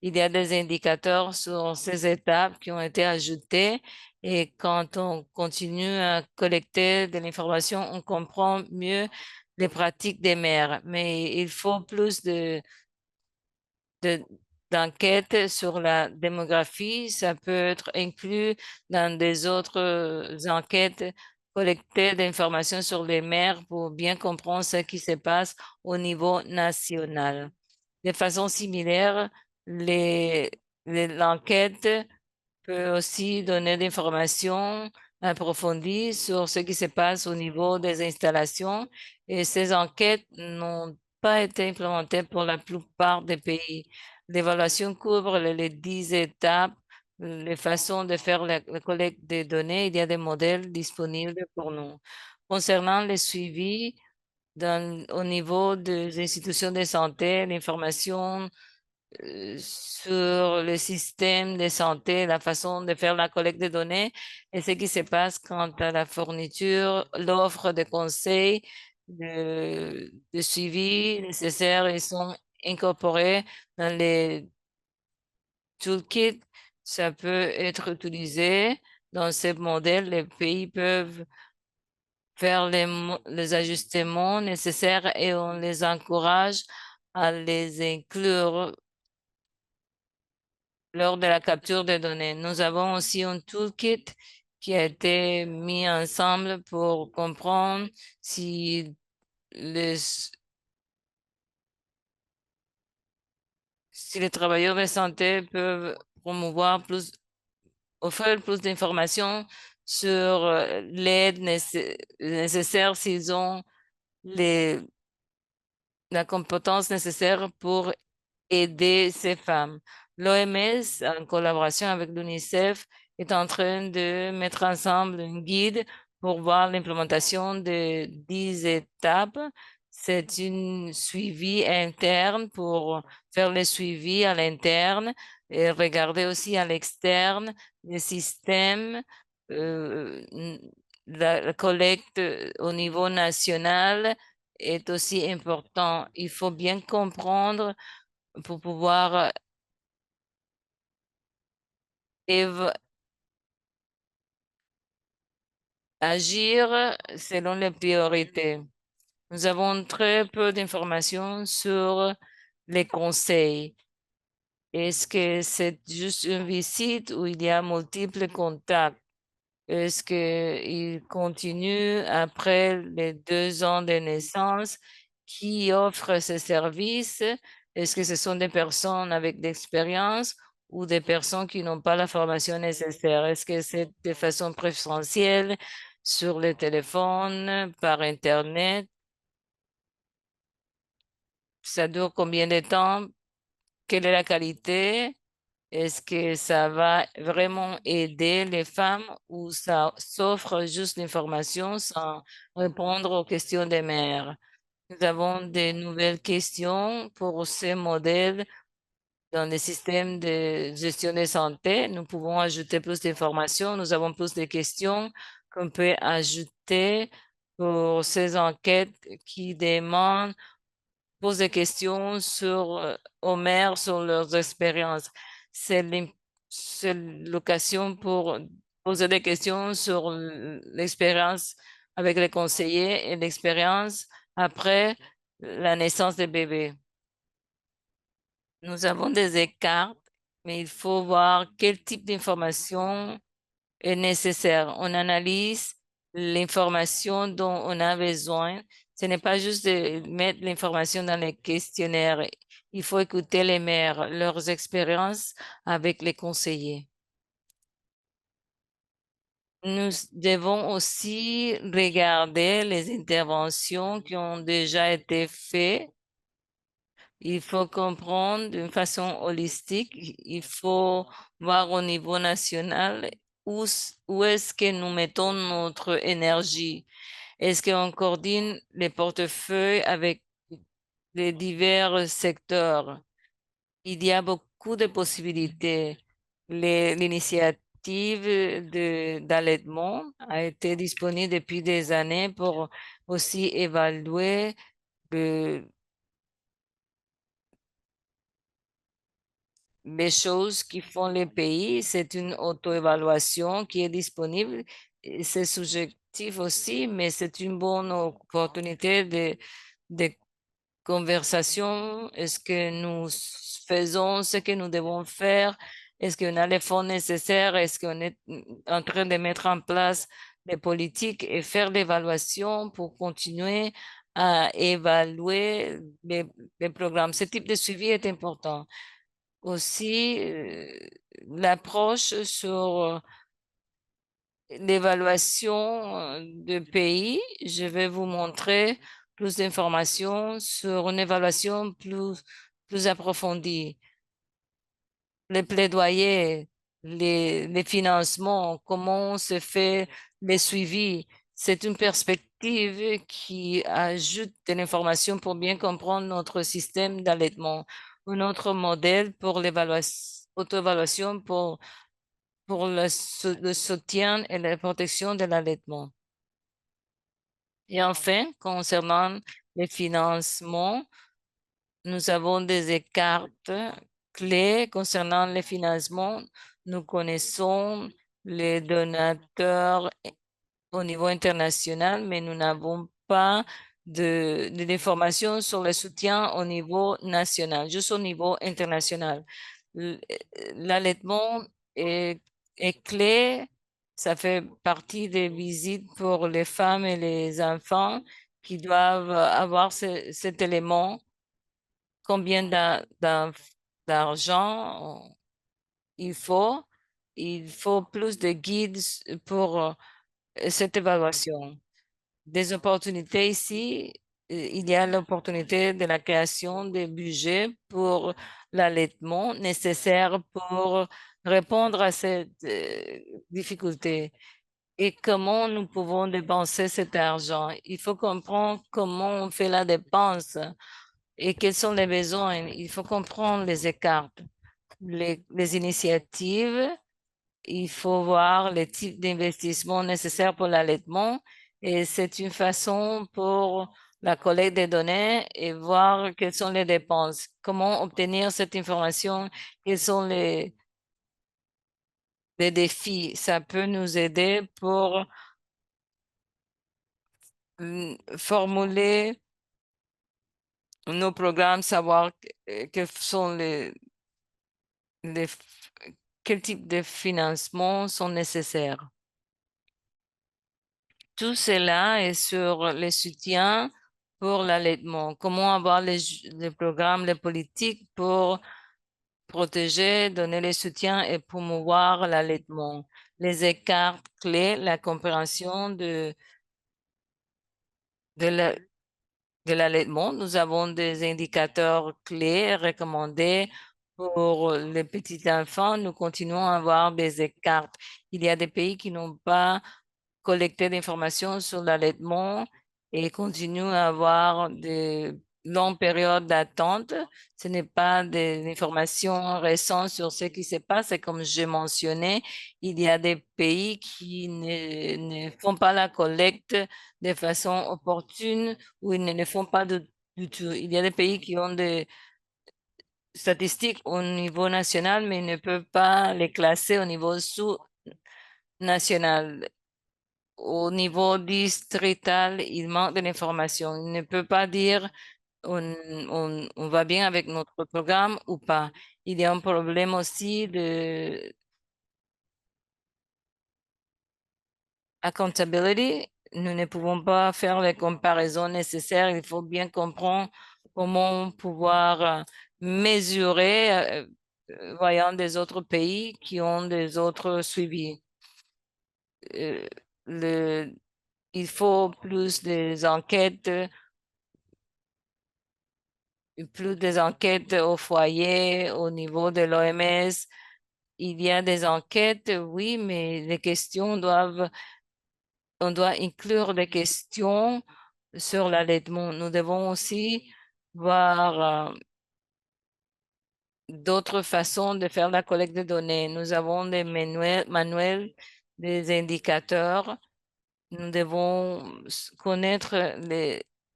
Il y a des indicateurs sur ces étapes qui ont été ajoutés et quand on continue à collecter de l'information, on comprend mieux les pratiques des maires. Mais il faut plus de- d'enquête sur la démographie. Ça peut être inclus dans des autres enquêtes, collecter d'informations sur les maires pour bien comprendre ce qui se passe au niveau national. De façon similaire, l'enquête peut aussi donner des informations approfondies sur ce qui se passe au niveau des installations et ces enquêtes n'ont pas été implémentées pour la plupart des pays. L'évaluation couvre les 10 étapes, les façons de faire la collecte des données. Il y a des modèles disponibles pour nous. Concernant le suivi au niveau des institutions de santé, l'information sur le système de santé, la façon de faire la collecte des données et ce qui se passe quant à la fourniture, l'offre de conseils, de suivi nécessaires. Ils sont incorporés dans les toolkits. Ça peut être utilisé dans ces modèles. Les pays peuvent faire les ajustements nécessaires et on les encourage à les inclure lors de la capture des données. Nous avons aussi un toolkit qui a été mis ensemble pour comprendre si les, si les travailleurs de santé peuvent promouvoir plus, offrir plus d'informations sur l'aide nécessaire s'ils ont les, la compétence nécessaire pour aider ces femmes. L'OMS, en collaboration avec l'UNICEF, est en train de mettre ensemble un guide pour voir l'implémentation de 10 étapes. C'est une suivi interne pour faire le suivi à l'interne et regarder aussi à l'externe les systèmes, euh, la collecte au niveau national est aussi important. Il faut bien comprendre pour pouvoir agir selon les priorités. Nous avons très peu d'informations sur les conseils. Est-ce que c'est juste une visite ou il y a multiples contacts? Est-ce qu'il continue après les 2 ans de naissance? Qui offre ces services? Est-ce que ce sont des personnes avec d'expérience ou des personnes qui n'ont pas la formation nécessaire? Est-ce que c'est de façon préférentielle sur le téléphone, par Internet? Ça dure combien de temps? Quelle est la qualité? Est-ce que ça va vraiment aider les femmes ou ça s'offre juste l'information sans répondre aux questions des mères? Nous avons des nouvelles questions pour ces modèles dans les systèmes de gestion de santé. Nous pouvons ajouter plus d'informations. Nous avons plus de questions qu'on peut ajouter pour ces enquêtes qui demandent pose des questions sur, aux mères sur leurs expériences. C'est c'est l'occasion pour poser des questions sur l'expérience avec les conseillers et l'expérience après la naissance des bébés. Nous avons des écarts, mais il faut voir quel type d'information est nécessaire. On analyse l'information dont on a besoin. Ce n'est pas juste de mettre l'information dans les questionnaires. Il faut écouter les mères, leurs expériences avec les conseillers. Nous devons aussi regarder les interventions qui ont déjà été faites. Il faut comprendre d'une façon holistique. Il faut voir au niveau national où est-ce que nous mettons notre énergie. Est-ce qu'on coordonne les portefeuilles avec les divers secteurs? Il y a beaucoup de possibilités. L'initiative d'allaitement a été disponible depuis des années pour aussi évaluer le- les choses qui font les pays. C'est une auto-évaluation qui est disponible. Et c'est subjectif aussi, mais c'est une bonne opportunité de conversation. Est-ce que nous faisons ce que nous devons faire? Est-ce qu'on a les fonds nécessaires? Est-ce qu'on est en train de mettre en place des politiques et faire l'évaluation pour continuer à évaluer les programmes? Ce type de suivi est important. Aussi, l'approche sur l'évaluation de pays, je vais vous montrer plus d'informations sur une évaluation plus approfondie. Les plaidoyers, les financements, comment se fait les suivis. C'est une perspective qui ajoute de l'information pour bien comprendre notre système d'allaitement. un autre modèle pour l'évaluation, auto-évaluation pour le soutien et la protection de l'allaitement. Et enfin, concernant les financements, nous avons des cartes clés concernant les financements. Nous connaissons les donateurs au niveau international, mais nous n'avons pas d'informations sur le soutien au niveau national, juste au niveau international. L- L'allaitement est, est clé. Ça fait partie des visites pour les femmes et les enfants qui doivent avoir cet élément. Combien d'argent il faut? Il faut plus de guides pour cette évaluation. Des opportunités ici, il y a l'opportunité de la création des budgets pour l'allaitement nécessaire pour répondre à cette difficulté. Et comment nous pouvons dépenser cet argent? Il faut comprendre comment on fait la dépense et quels sont les besoins. Il faut comprendre les écarts, les initiatives. Il faut voir les types d'investissements nécessaires pour l'allaitement et c'est une façon pour la collecte des données et voir quelles sont les dépenses. Comment obtenir cette information? Quels sont les défis? Ça peut nous aider pour formuler nos programmes, savoir quels sont les, quel type de financement sont nécessaires. Tout cela est sur les soutiens pour l'allaitement. Comment avoir les programmes, les politiques pour protéger, donner les soutiens et promouvoir l'allaitement. Les écarts clés, la compréhension de la- de l'allaitement. Nous avons des indicateurs clés recommandés pour les petits enfants. Nous continuons à avoir des écarts. Il y a des pays qui n'ont pas collecter d'informations sur l'allaitement et continue à avoir de longues périodes d'attente. Ce n'est pas des informations récentes sur ce qui se passe. Et comme j'ai mentionné, il y a des pays qui ne font pas la collecte de façon opportune ou ils ne le font pas du tout. Il y a des pays qui ont des statistiques au niveau national, mais ils ne peuvent pas les classer au niveau sous-national. Au niveau distrital, il manque de l'information. Il ne peut pas dire on va bien avec notre programme ou pas. Il y a un problème aussi de accountability. Nous ne pouvons pas faire les comparaisons nécessaires. Il faut bien comprendre comment pouvoir mesurer, voyant des autres pays qui ont des autres suivis. Euh, le, il faut plus des enquêtes au foyer, au niveau de l'OMS. Il y a des enquêtes, oui, mais on doit inclure des questions sur l'allaitement. Nous devons aussi voir d'autres façons de faire la collecte de données. Nous avons des manuels, des indicateurs. Nous devons connaître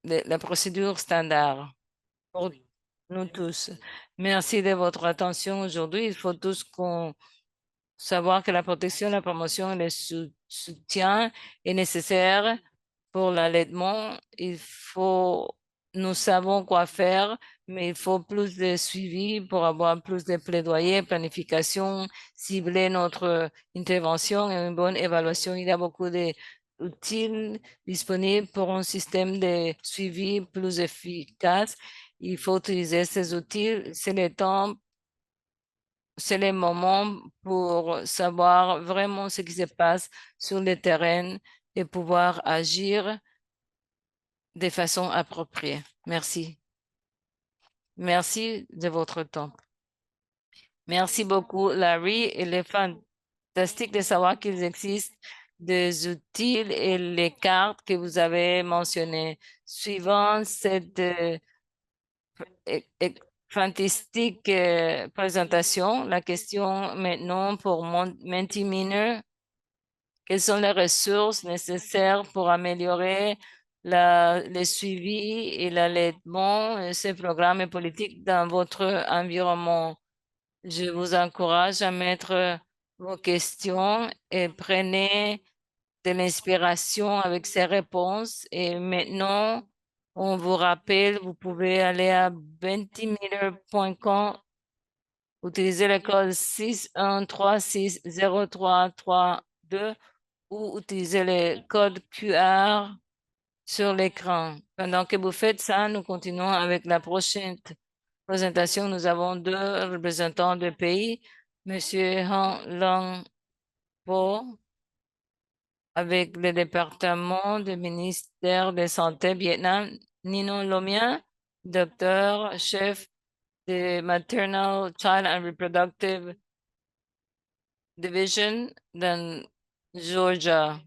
la procédure standard pour nous tous. Merci de votre attention aujourd'hui. Il faut tous savoir que la protection, la promotion et le soutien est nécessaire pour l'allaitement. Nous savons quoi faire, mais il faut plus de suivi pour avoir plus de plaidoyer, planification, cibler notre intervention et une bonne évaluation. Il y a beaucoup d'outils disponibles pour un système de suivi plus efficace. Il faut utiliser ces outils. C'est le moment pour savoir vraiment ce qui se passe sur le terrain et pouvoir agir de façon appropriée. Merci. Merci de votre temps. Merci beaucoup, Larry. Il est fantastique de savoir qu'il existe des outils et les cartes que vous avez mentionnées. Suivant cette fantastique présentation. La question maintenant pour Menti Miner, quelles sont les ressources nécessaires pour améliorer le suivi et l'allaitement de ces programmes et politiques dans votre environnement? Je vous encourage à mettre vos questions et prenez de l'inspiration avec ces réponses. Et maintenant, on vous rappelle, vous pouvez aller à bentimiller.com, utiliser le code 613603332 ou utiliser le code QR sur l'écran. Pendant que vous faites ça, nous continuons avec la prochaine présentation. Nous avons deux représentants de pays, Monsieur Han Long Po avec le département du ministère de Santé Vietnam, Nino Lomia, docteur, chef de Maternal Child and Reproductive Division dans Georgia.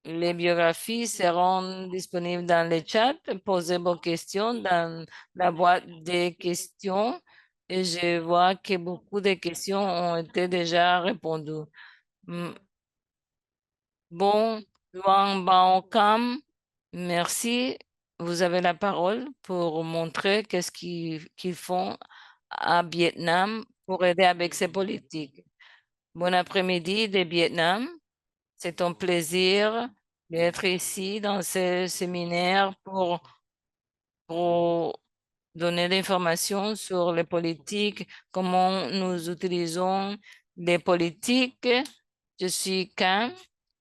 Les biographies seront disponibles dans le chat. Posez vos questions dans la boîte des questions et je vois que beaucoup de questions ont été déjà répondues. Mm, Bon, Luang Bao Cam, merci. Vous avez la parole pour montrer qu'est-ce qu'ils font à Vietnam pour aider avec ces politiques. Bon après-midi de Vietnam. C'est un plaisir d'être ici dans ce séminaire pour donner des informations sur les politiques, comment nous utilisons les politiques. Je suis Cam,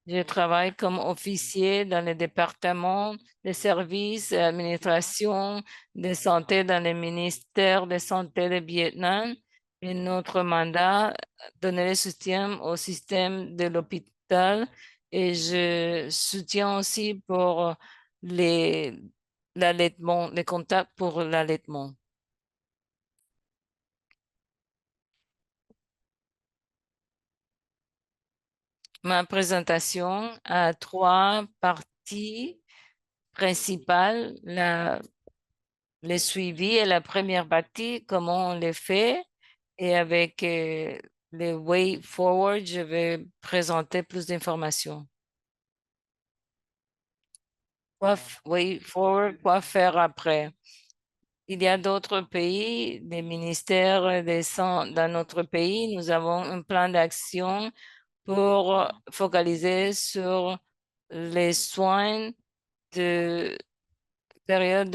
je travaille comme officier dans le département des services et administration de santé dans le ministère de Santé de Vietnam. Et notre mandat, donner le soutien au système de l'hôpital et je soutiens aussi pour les l'allaitement, les contacts pour l'allaitement. Ma présentation a trois parties principales. Le suivi est la première partie, comment on le fait. Et avec le way forward, je vais présenter plus d'informations. Way forward, quoi faire après? Il y a d'autres pays, des ministères dans notre pays. Nous avons un plan d'action pour focaliser sur les soins de période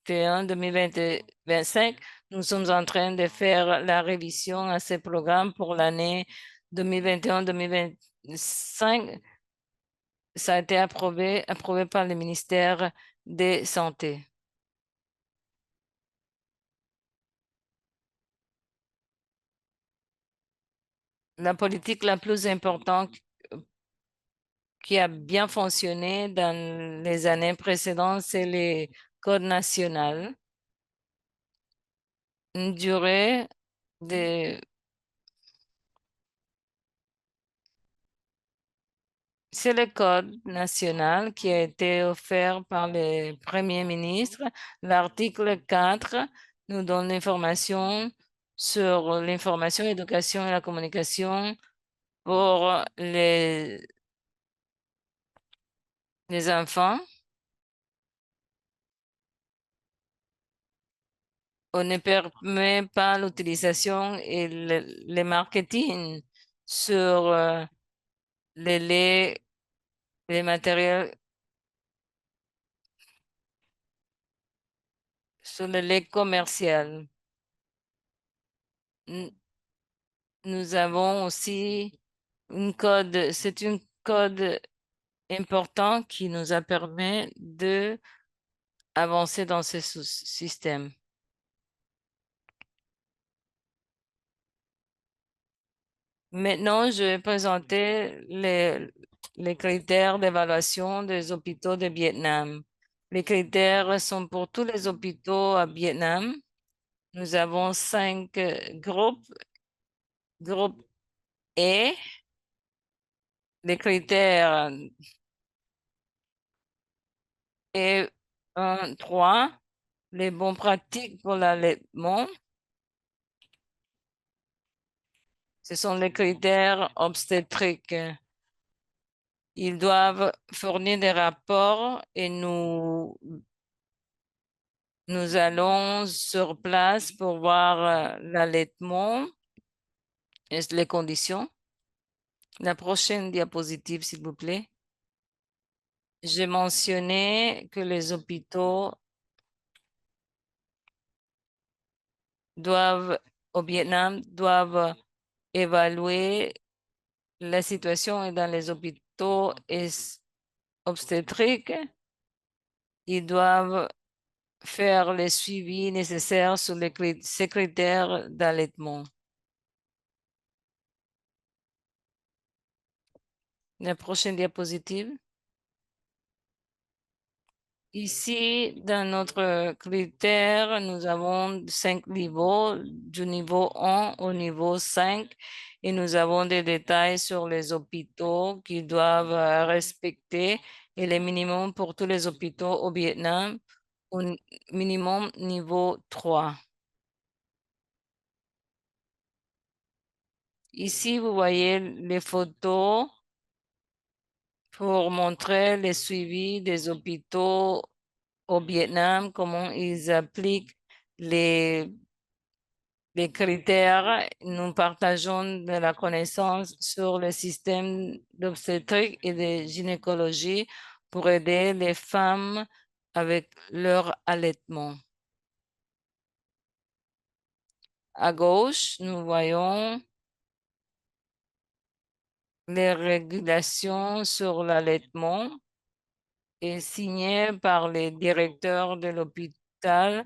2021-2025. Nous sommes en train de faire la révision à ces programmes pour l'année 2021-2025. Ça a été approuvé par le ministère de Santé. La politique la plus importante qui a bien fonctionné dans les années précédentes, c'est les codes nationaux. Une durée de... C'est le code national qui a été offert par le Premier ministre. L'article 4 nous donne l'information sur l'information, l'éducation et la communication pour les enfants. On ne permet pas l'utilisation et le marketing sur les laits, les matériels, sur le lait commercial. N- Nous avons aussi une code, c'est une code important qui nous a permis de avancer dans ce système. Maintenant, je vais présenter les critères d'évaluation des hôpitaux de Vietnam. Les critères sont pour tous les hôpitaux à Vietnam. Nous avons cinq groupes. Groupe E, les critères E1, 3, Les bonnes pratiques pour l'allaitement, ce sont les critères obstétriques. Ils doivent fournir des rapports et nous allons sur place pour voir l'allaitement et les conditions. La prochaine diapositive, s'il vous plaît. J'ai mentionné que les hôpitaux doivent, au Vietnam, doivent évaluer la situation et dans les hôpitaux obstétriques. Ils doivent faire les suivis nécessaires sur ces critères d'allaitement. La prochaine diapositive. Ici, dans notre critère, nous avons 5 niveaux, du niveau 1 au niveau 5, et nous avons des détails sur les hôpitaux qui doivent respecter et les minimums pour tous les hôpitaux au Vietnam, au minimum niveau 3. Ici, vous voyez les photos pour montrer les suivis des hôpitaux au Vietnam, comment ils appliquent les, les critères. Nous partageons de la connaissance sur le système d'obstétrique et de gynécologie pour aider les femmes avec leur allaitement. À gauche, nous voyons les régulations sur l'allaitement et signées par les directeurs de l'hôpital.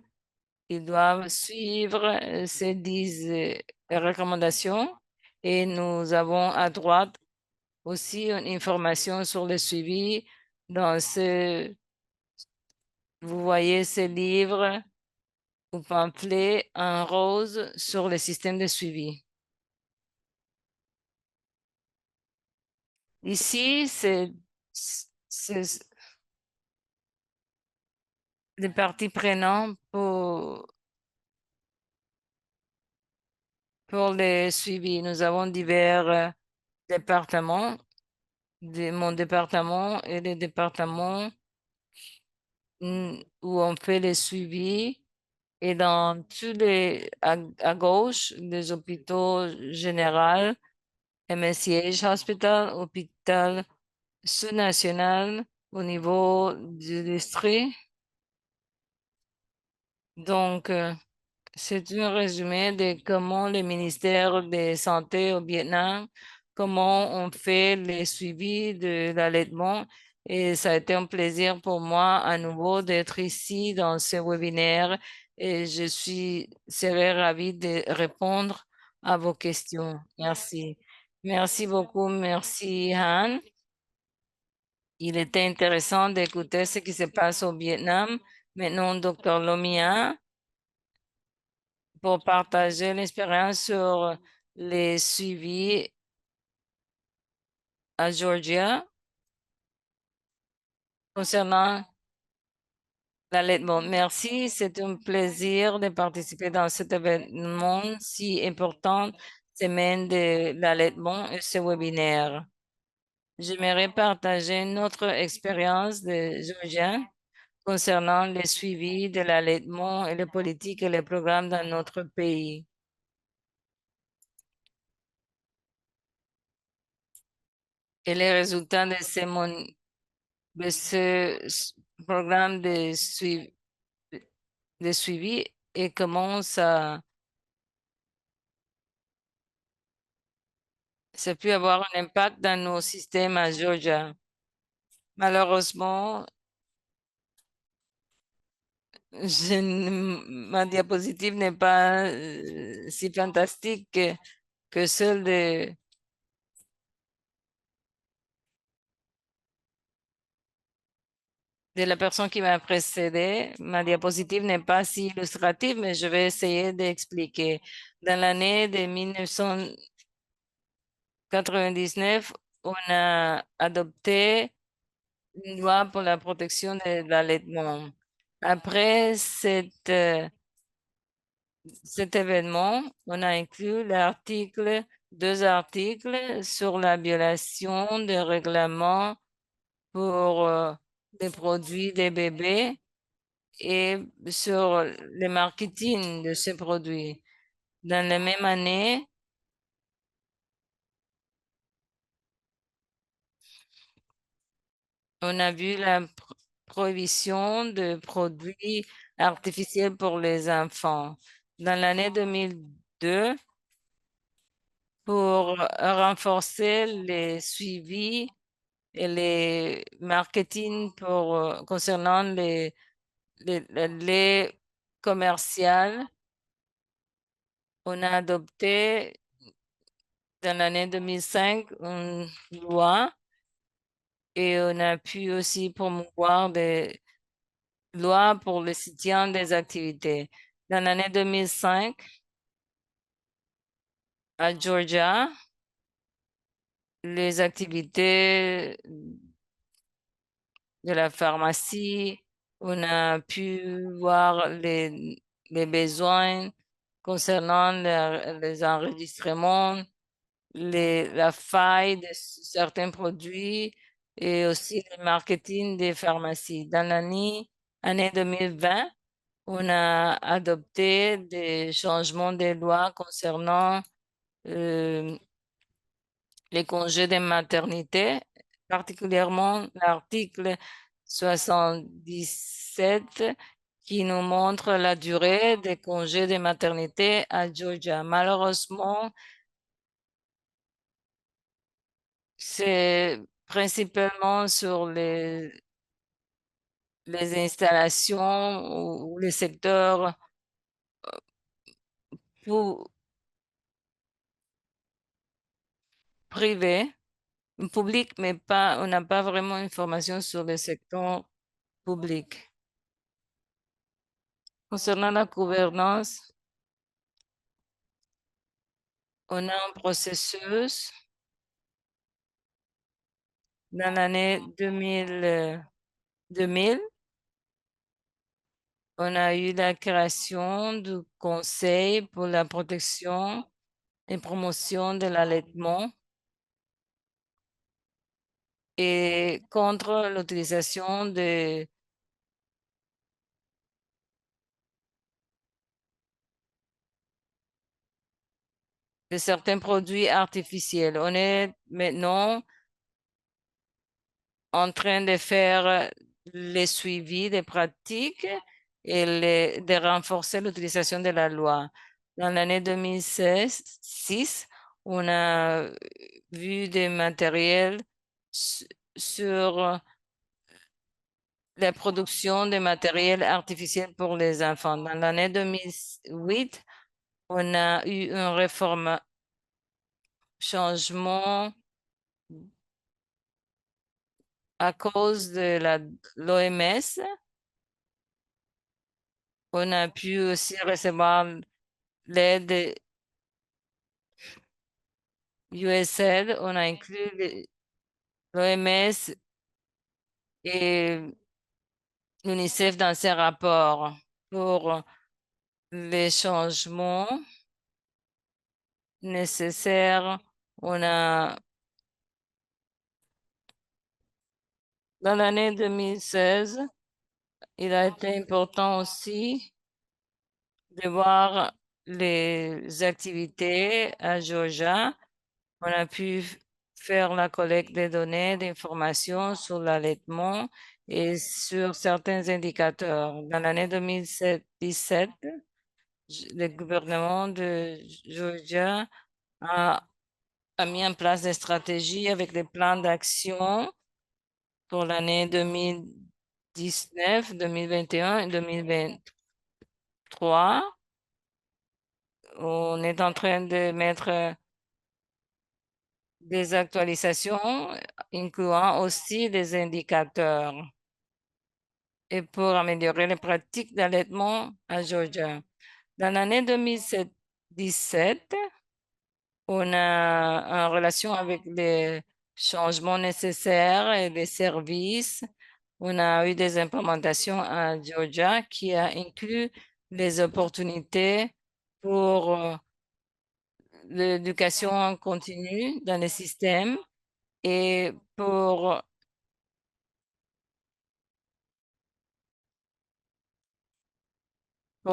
Ils doivent suivre ces 10 recommandations et nous avons à droite aussi une information sur le suivi dans vous voyez ces livres ou pamphlets en rose sur le système de suivi. Ici, c'est les parties prenantes pour le suivi. Nous avons divers départements, mon département et les départements où on fait les suivis. Et dans tous à gauche, les hôpitaux généraux, MSCH Hospital, hôpital sous-national au niveau du district. Donc, c'est un résumé de comment le ministère de Santé au Vietnam, comment on fait les suivis de l'allaitement. Et ça a été un plaisir pour moi à nouveau d'être ici dans ce webinaire et serai ravie de répondre à vos questions. Merci. Merci beaucoup. Merci, Han. Il était intéressant d'écouter ce qui se passe au Vietnam. Maintenant, Dr. Lomia, pour partager l'expérience sur les suivis à Georgia concernant l'allaitement. Merci, c'est un plaisir de participer dans cet événement si important, semaine de l'allaitement et ce webinaire. J'aimerais partager notre expérience de Georgia concernant les suivis de l'allaitement et les politiques et les programmes dans notre pays. Et les résultats de de programme de suivi et comment ça peut avoir un impact dans nos systèmes à Georgia. Malheureusement, ma diapositive n'est pas si fantastique que celle de la personne qui m'a précédé. Ma diapositive n'est pas si illustrative, mais je vais essayer d'expliquer. Dans l'année de 1999, on a adopté une loi pour la protection de l'allaitement. Après cet événement, on a inclus deux articles sur la violation des règlements pour les produits des bébés et sur le marketing de ces produits. Dans la même année, on a vu la prohibition de produits artificiels pour les enfants. Dans l'année 2002, pour renforcer les suivis et les marketing concernant les laits commerciaux, on a adopté dans l'année 2005 une loi et on a pu aussi promouvoir des lois pour le soutien des activités. Dans l'année 2005, à Georgia, les activités de la pharmacie, on a pu voir les besoins concernant les enregistrements, la faille de certains produits et aussi le marketing des pharmacies. Dans année 2020, on a adopté des changements de loi concernant euh, les congés de maternité, particulièrement l'article 77 qui nous montre la durée des congés de maternité à Georgia. Malheureusement, c'est principalement sur les installations ou les secteurs pou- privés, publics, mais pas, on n'a pas vraiment d'informations sur le secteur public. Concernant la gouvernance, on a un processus dans l'année 2000, on a eu la création du Conseil pour la protection et promotion de l'allaitement et contre l'utilisation de certains produits artificiels. On est maintenant en train de faire les suivis des pratiques et de renforcer l'utilisation de la loi. Dans l'année 2006, on a vu des matériels sur la production de matériel artificiel pour les enfants. Dans l'année 2008, on a eu un réforme, changement à cause de l'OMS. On a pu aussi recevoir l'aide USAID. On a inclus l'OMS et l'UNICEF dans ces rapports pour les changements nécessaires. On a, dans l'année 2016, il a été important aussi de voir les activités à Georgia. On a pu faire la collecte des données, d'informations sur l'allaitement et sur certains indicateurs. Dans l'année 2017, le gouvernement de Georgia a, a mis en place des stratégies avec des plans d'action pour l'année 2019, 2021 et 2023. On est en train de mettre des actualisations, incluant aussi des indicateurs, et pour améliorer les pratiques d'allaitement à Georgia. Dans l'année 2017, on a en relation avec les changements nécessaires et les services, On a eu des implémentations à Georgia qui a inclus les opportunités pour l'éducation en continu dans le système et pour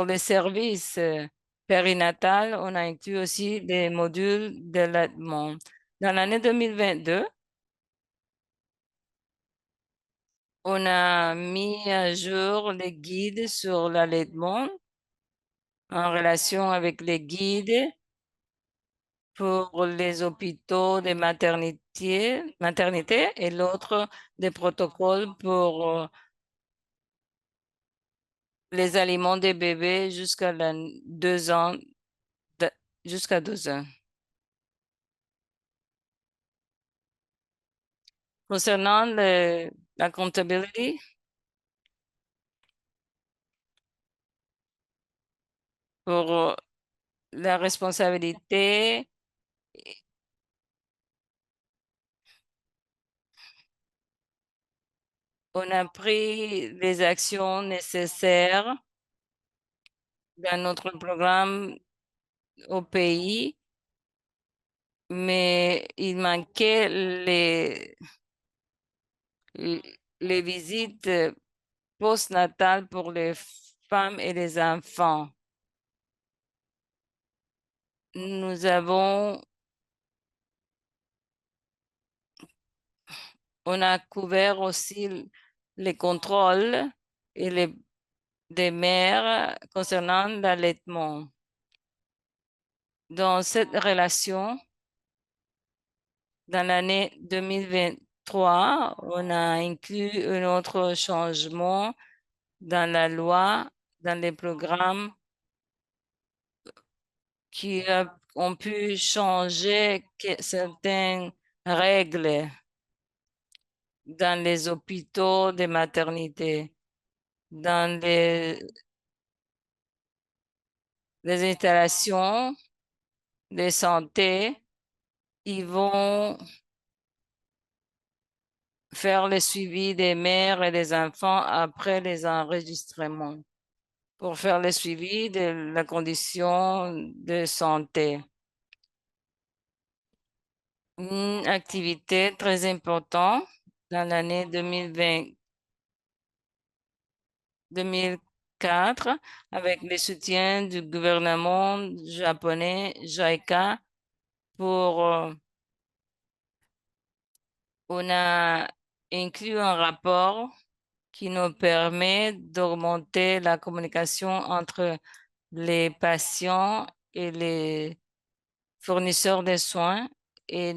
les services périnatales, on a inclus aussi des modules de l'allaitement. Dans l'année 2022, on a mis à jour les guides sur l'allaitement en relation avec les guides pour les hôpitaux de maternité et l'autre des protocoles pour les aliments des bébés jusqu'à 2 ans, de- jusqu'à 2 ans. Concernant la comptabilité, pour la responsabilité, on a pris les actions nécessaires dans notre programme au pays, mais il manquait les visites postnatales pour les femmes et les enfants. Nous avons, on a couvert aussi les contrôles et des mères concernant l'allaitement. Dans cette relation, dans l'année 2023, on a inclus un autre changement dans la loi, dans les programmes qui ont pu changer certaines règles dans les hôpitaux de maternité, dans les installations de santé. Ils vont faire le suivi des mères et des enfants après les enregistrements pour faire le suivi de la condition de santé. Une activité très importante dans l'année 2020, 2004 avec le soutien du gouvernement japonais JICA pour on a inclus un rapport qui nous permet d'augmenter la communication entre les patients et les fournisseurs de soins et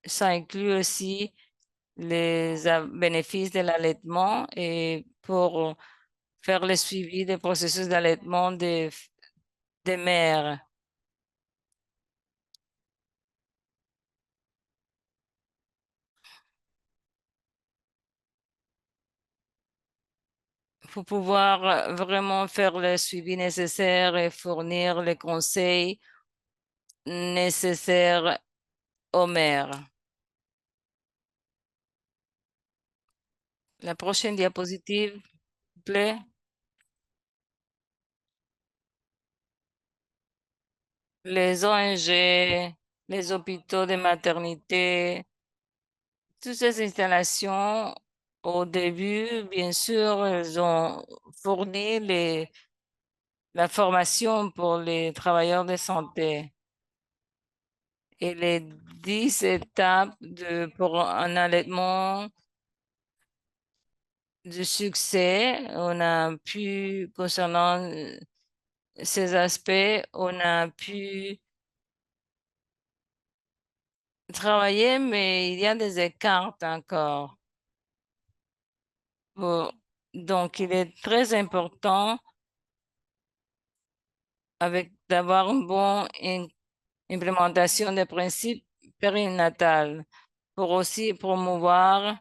ça inclut aussi les bénéfices de l'allaitement et pour faire le suivi des processus d'allaitement des mères. Pour pouvoir vraiment faire le suivi nécessaire et fournir les conseils nécessaires aux mères. La prochaine diapositive, s'il vous plaît. Les ONG, les hôpitaux de maternité, toutes ces installations, au début, bien sûr, elles ont fourni la formation pour les travailleurs de santé et les 10 étapes pour un allaitement de succès. On a pu, concernant ces aspects, on a pu travailler, mais il y a des écarts encore. Bon, donc, il est très important avec d'avoir une bonne implémentation des principes périnatales pour aussi promouvoir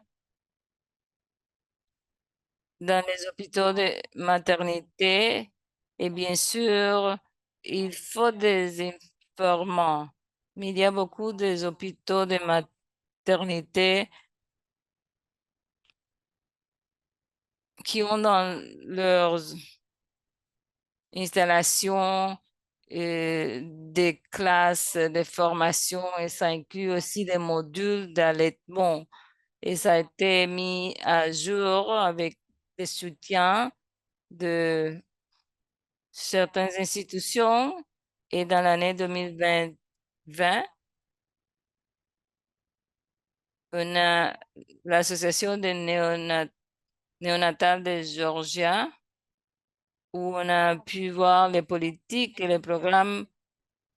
dans les hôpitaux de maternité. Et bien sûr, il faut des informants. Mais il y a beaucoup des hôpitaux de maternité qui ont dans leurs installations des classes de formation et ça inclut aussi des modules d'allaitement. Et ça a été mis à jour avec des soutiens de certaines institutions. Et dans l'année 2020, on a l'Association des néonatales de Georgia, où on a pu voir les politiques et les programmes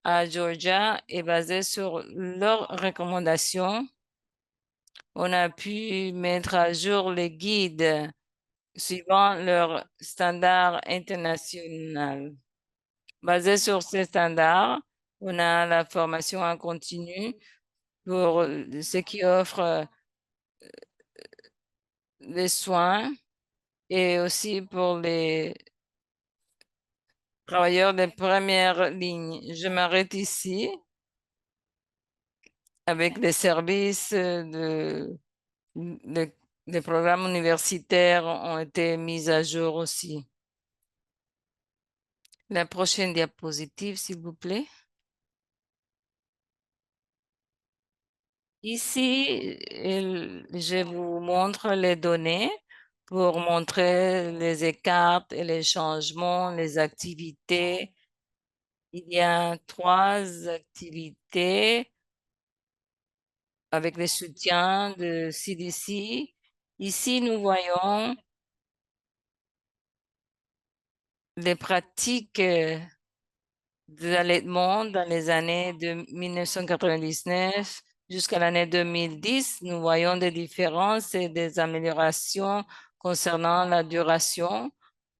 à Georgia et basé sur leurs recommandations, on a pu mettre à jour les guides suivant leurs standards internationaux. Basé sur ces standards, on a la formation en continu pour ceux qui offrent les soins et aussi pour les travailleurs de première ligne. Je m'arrête ici avec les services les programmes universitaires ont été mis à jour aussi. La prochaine diapositive, s'il vous plaît. Ici, je vous montre les données pour montrer les écarts et les changements, les activités. Il y a 3 activités avec le soutien de CDC. Ici, nous voyons les pratiques de l'allaitement dans les années de 1999 jusqu'à l'année 2010. Nous voyons des différences et des améliorations concernant la duration.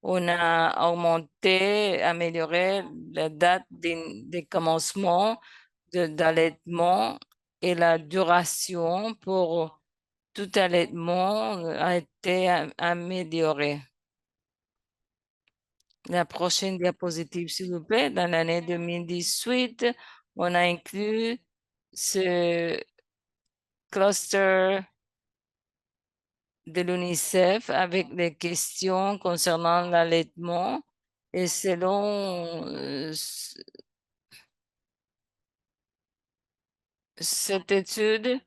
On a augmenté, amélioré la date des commencements d'allaitement et la duration pour tout allaitement a été améliorée. La prochaine diapositive, s'il vous plaît. Dans l'année 2018, on a inclus ce cluster de l'UNICEF avec des questions concernant l'allaitement. Et selon cette étude,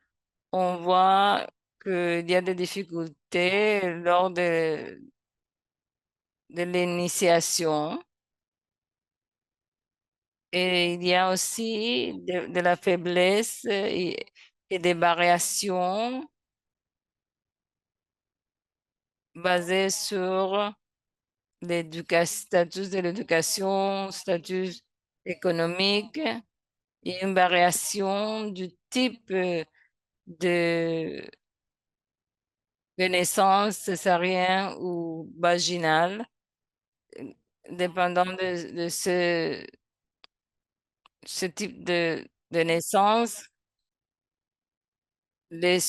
on voit qu'il y a des difficultés lors de l'initiation. Et il y a aussi de la faiblesse et des variations basées sur statut de l'éducation, statut économique et une variation du type de, de naissance césarienne ou vaginale, dépendant de ce type de naissance. Les,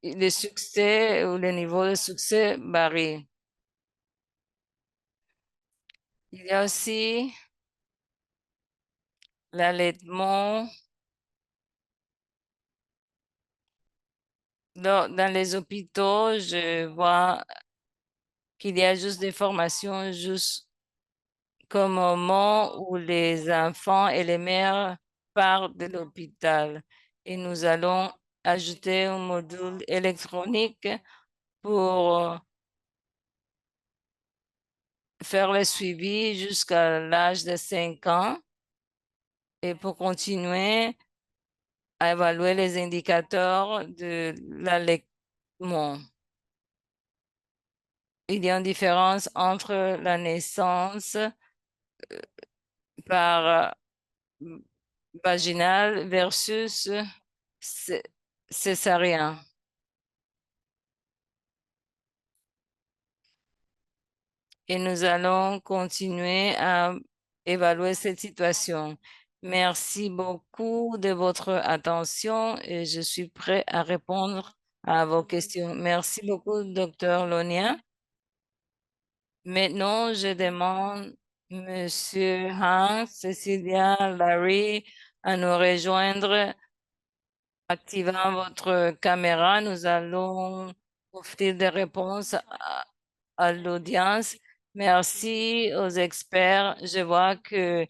les succès ou le niveau de succès varient. Il y a aussi l'allaitement dans les hôpitaux. Je vois qu'il y a juste des formations juste comme au moment où les enfants et les mères partent de l'hôpital. Et nous allons ajouter un module électronique pour faire le suivi jusqu'à l'âge de 5 ans et pour continuer à évaluer les indicateurs de l'allaitement. Il y a une différence entre la naissance par vaginale versus cé- césarien. Et nous allons continuer à évaluer cette situation. Merci beaucoup de votre attention et je suis prêt à répondre à vos questions. Merci beaucoup, docteur Lonia. Maintenant, je demande Monsieur Hans, Cecilia, Larry à nous rejoindre. Activant votre caméra, nous allons offrir des réponses à l'audience. Merci aux experts. Je vois que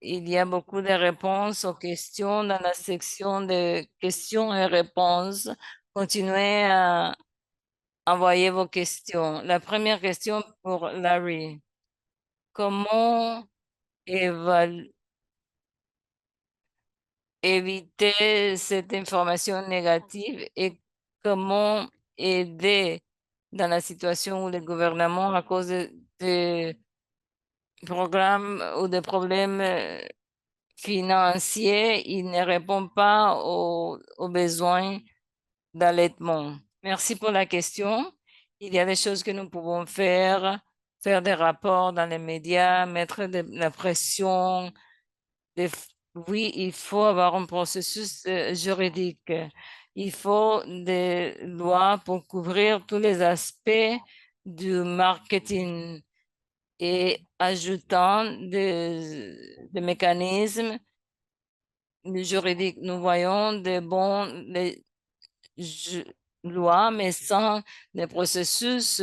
il y a beaucoup de réponses aux questions dans la section de questions et réponses. Continuez à envoyer vos questions. La première question pour Larry. Comment évaluer éviter cette information négative et comment aider dans la situation où le gouvernement, à cause de programmes ou de problèmes financiers, il ne répond pas aux besoins d'allaitement. Merci pour la question. Il y a des choses que nous pouvons faire, faire des rapports dans les médias, mettre de la pression oui, il faut avoir un processus juridique. Il faut des lois pour couvrir tous les aspects du marketing et ajoutant des mécanismes juridiques. Nous voyons des lois, mais sans les processus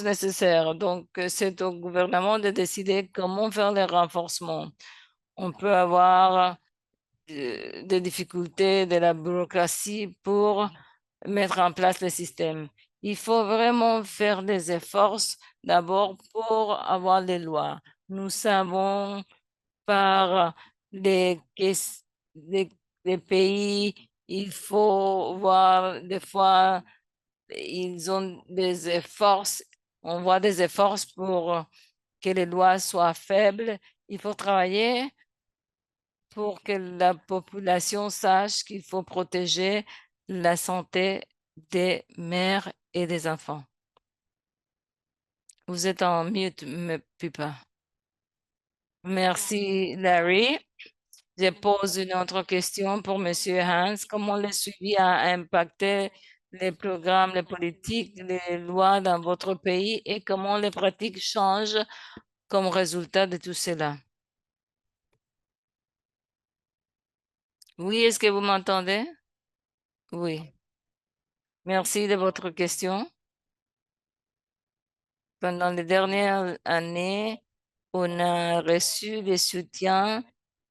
nécessaires. Donc, c'est au gouvernement de décider comment faire les renforcements. On peut avoir des difficultés de la bureaucratie pour mettre en place le système. Il faut vraiment faire des efforts d'abord pour avoir les lois. Nous savons par les, les pays, il faut voir des fois, ils ont des efforts, on voit des efforts pour que les lois soient faibles. Il faut travailler pour que la population sache qu'il faut protéger la santé des mères et des enfants. Vous êtes en mute, Pupa. Merci, Larry. Je pose une autre question pour Monsieur Hans. Comment le suivi a impacté les programmes, les politiques, les lois dans votre pays et comment les pratiques changent comme résultat de tout cela? Oui, est-ce que vous m'entendez? Oui. Merci de votre question. Pendant les dernières années, on a reçu des soutiens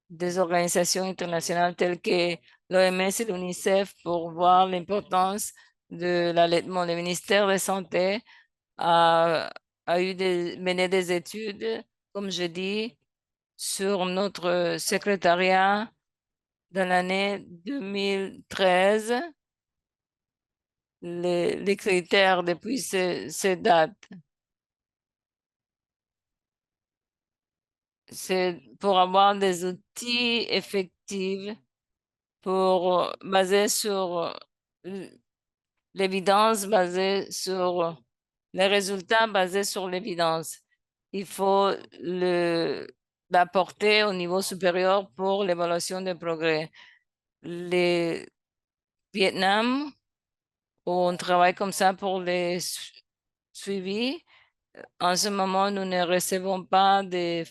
des organisations internationales telles que l'OMS et l'UNICEF pour voir l'importance de l'allaitement. Le ministère de la Santé a mené des études, comme je dis, sur notre secrétariat dans l'année 2013, les critères depuis ces dates. C'est pour avoir des outils effectifs pour baser sur l'évidence, basée sur les résultats basés sur l'évidence. Il faut l'apporter au niveau supérieur pour l'évaluation des progrès. Le Vietnam, on travaille comme ça pour les suivis. En ce moment, nous ne recevons pas de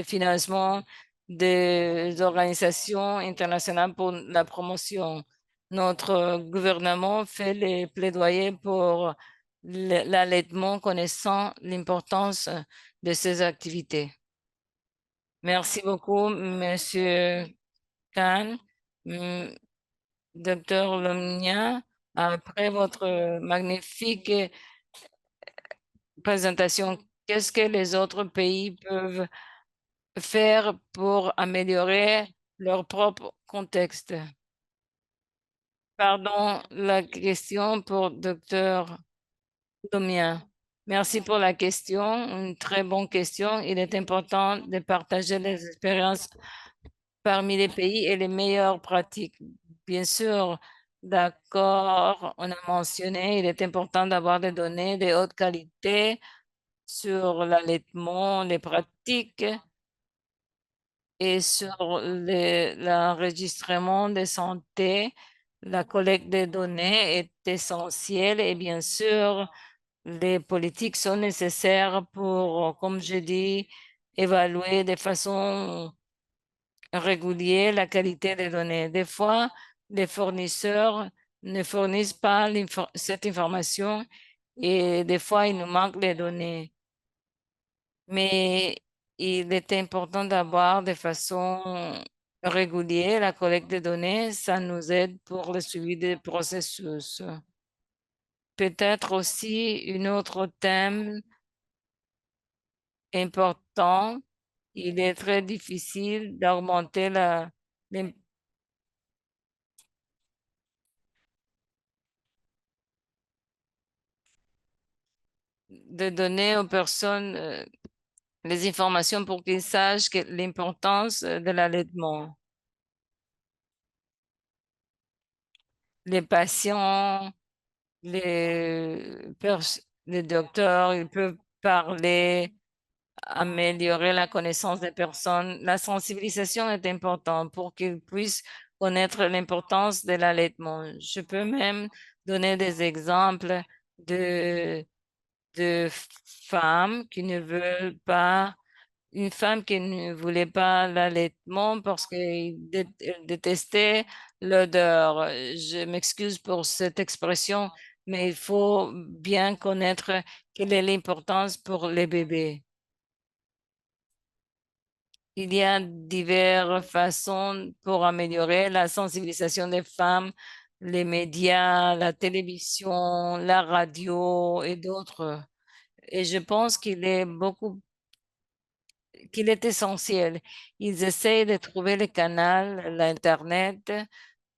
financement des organisations internationales pour la promotion. Notre gouvernement fait les plaidoyers pour l'allaitement, connaissant l'importance de ces activités. Merci beaucoup, Monsieur Khan. Hum, Docteur Lomnia, après votre magnifique présentation, qu'est-ce que les autres pays peuvent faire pour améliorer leur propre contexte? Pardon, la question pour Docteur Domien. Merci pour la question, une très bonne question. Il est important de partager les expériences parmi les pays et les meilleures pratiques. Bien sûr, d'accord, on a mentionné, il est important d'avoir des données de haute qualité sur l'allaitement, les pratiques et sur l'enregistrement de santé. La collecte des données est essentielle et bien sûr, les politiques sont nécessaires pour, comme je dis, évaluer de façon régulière la qualité des données. Des fois, les fournisseurs ne fournissent pas cette information et des fois, il nous manque les données. Mais il est important d'avoir de façon régulière la collecte de données. Ça nous aide pour le suivi des processus. Peut-être aussi une autre thème important. Il est très difficile d'augmenter l'im- de donner aux personnes les informations pour qu'ils sachent l'importance de l'allaitement. Les patients, les docteurs, ils peuvent parler, améliorer la connaissance des personnes. La sensibilisation est importante pour qu'ils puissent connaître l'importance de l'allaitement. Je peux même donner des exemples de, de femmes qui ne veulent pas, une femme qui ne voulait pas l'allaitement parce qu'elle détestait l'odeur. Je m'excuse pour cette expression, mais il faut bien connaître quelle est l'importance pour les bébés. Il y a diverses façons pour améliorer la sensibilisation des femmes, les médias, la télévision, la radio et d'autres. Et je pense qu'il est essentiel. Ils essayent de trouver le canal, l'Internet,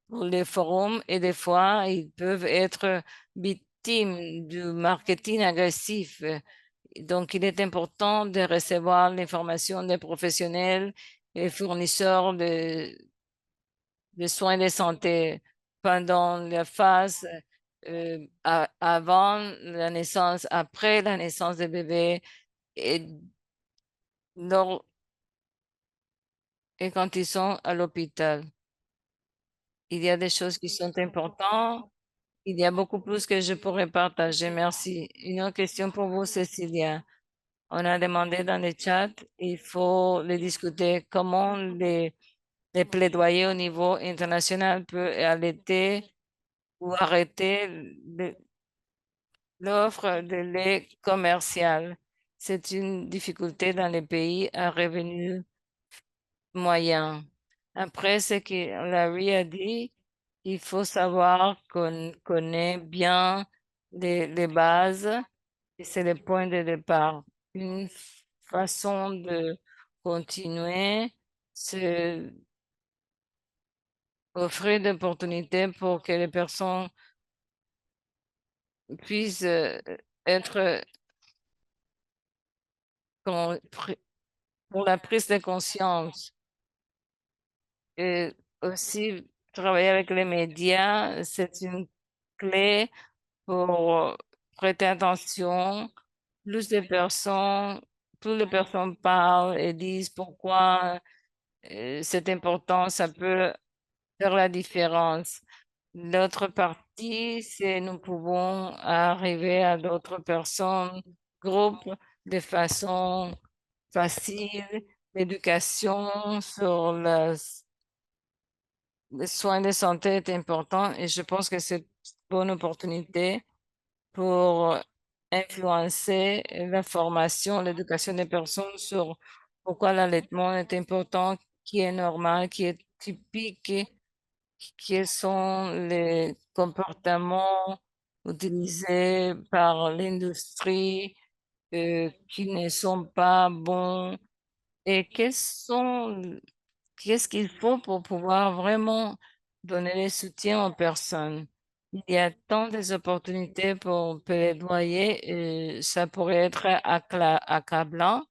pour les forums et des fois, ils peuvent être victimes du marketing agressif. Donc, il est important de recevoir l'information des professionnels et fournisseurs de soins de santé pendant la phase avant la naissance, après la naissance des bébés et, lors- et quand ils sont à l'hôpital. Il y a des choses qui sont importantes. Il y a beaucoup plus que je pourrais partager. Merci. Une autre question pour vous, Cécilia. On a demandé dans le chat, il faut le discuter, comment les plaidoyers au niveau international peuvent arrêter ou arrêter l'offre de lait commercial. C'est une difficulté dans les pays à revenus moyens. Après ce que Larry a dit, il faut savoir qu'on connaît bien les bases et c'est le point de départ. Une façon de continuer, c'est offrir des opportunités pour que les personnes puissent être con- pri- pour la prise de conscience et aussi travailler avec les médias, c'est une clé pour prêter attention. Plus de personnes, plus les personnes parlent et disent pourquoi c'est important, ça peut faire la différence. L'autre partie, c'est nous pouvons arriver à d'autres personnes, groupes, de façon facile. L'éducation sur les soins de santé est important et je pense que c'est une bonne opportunité pour influencer la formation, l'éducation des personnes sur pourquoi l'allaitement est important, qui est normal, qui est typique, quels sont les comportements utilisés par l'industrie qui ne sont pas bons et qu'est-ce qu'il faut pour pouvoir vraiment donner le soutien aux personnes. Il y a tant d'opportunités pour plaidoyer et ça pourrait être accablant,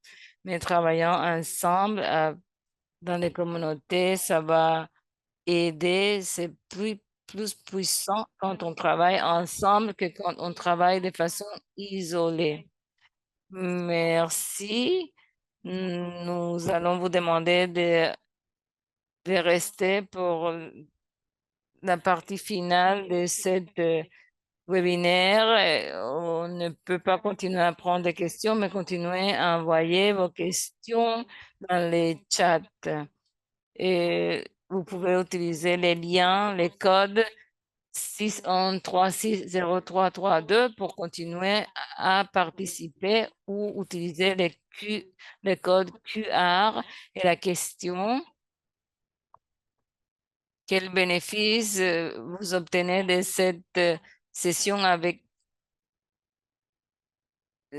mais travaillant ensemble dans les communautés, ça va aider. C'est plus puissant quand on travaille ensemble que quand on travaille de façon isolée. Merci. Nous allons vous demander de rester pour la partie finale de cette webinaire. On ne peut pas continuer à prendre des questions, mais continuez à envoyer vos questions dans les chats. Et vous pouvez utiliser les liens, les codes 613603332 pour continuer à participer ou utiliser les codes QR. Et la question, quel bénéfice vous obtenez de cette session avec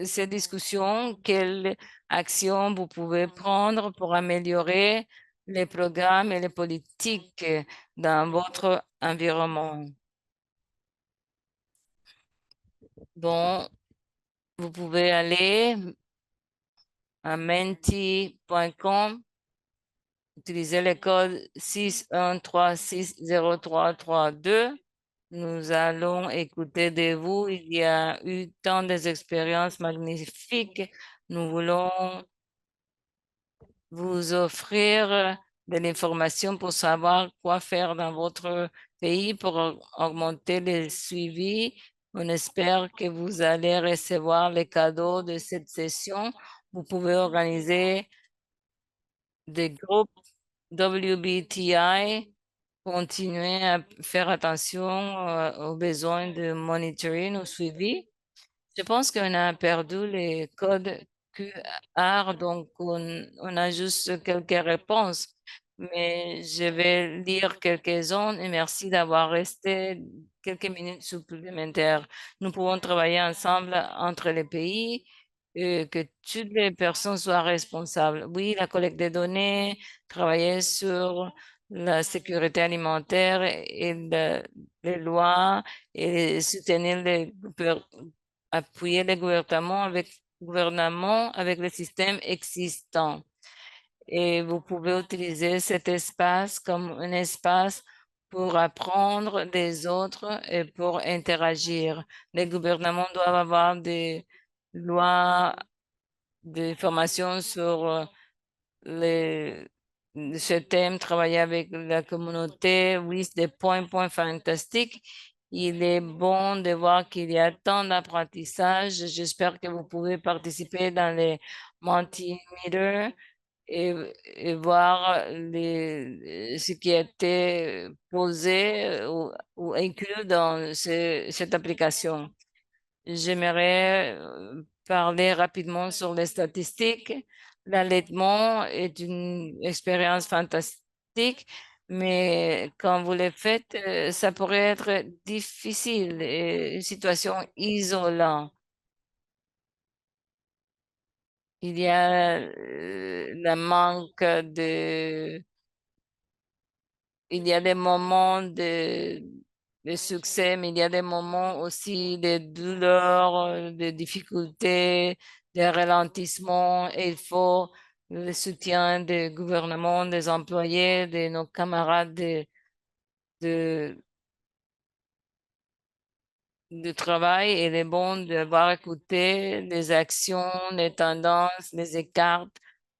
cette discussion? Quelle action vous pouvez prendre pour améliorer les programmes et les politiques dans votre environnement? Bon, vous pouvez aller à menti.com, utilisez le code 613603332. Nous allons écouter de vous. Il y a eu tant d'expériences magnifiques. Nous voulons vous offrir de l'information pour savoir quoi faire dans votre pays pour augmenter le suivi. On espère que vous allez recevoir les cadeaux de cette session. Vous pouvez organiser des groupes WBTI, continuer à faire attention aux besoins de monitoring ou suivi. Je pense qu'on a perdu les codes QR, donc on a juste quelques réponses. Mais je vais lire quelques-uns et merci d'avoir resté quelques minutes supplémentaires. Nous pouvons travailler ensemble entre les pays et que toutes les personnes soient responsables. Oui, la collecte des données, travailler sur la sécurité alimentaire et les lois et soutenir appuyer les gouvernements avec le système existant. Et vous pouvez utiliser cet espace comme un espace pour apprendre des autres et pour interagir. Les gouvernements doivent avoir des lois de formation sur les, ce thème, travailler avec la communauté, oui, c'est des points fantastiques. Il est bon de voir qu'il y a tant d'apprentissage. J'espère que vous pouvez participer dans les Mentimeter et, et voir ce qui a été posé ou inclus dans cette application. J'aimerais parler rapidement sur les statistiques. L'allaitement est une expérience fantastique, mais quand vous le faites, ça pourrait être difficile et une situation isolante. Il y a le manque de il y a des moments de succès, mais il y a des moments aussi de douleur, de difficultés, de ralentissement. Et il faut le soutien des gouvernements, des employés, de nos camarades de, de travail. Et il est bon d'avoir écouté les actions, les tendances, les écarts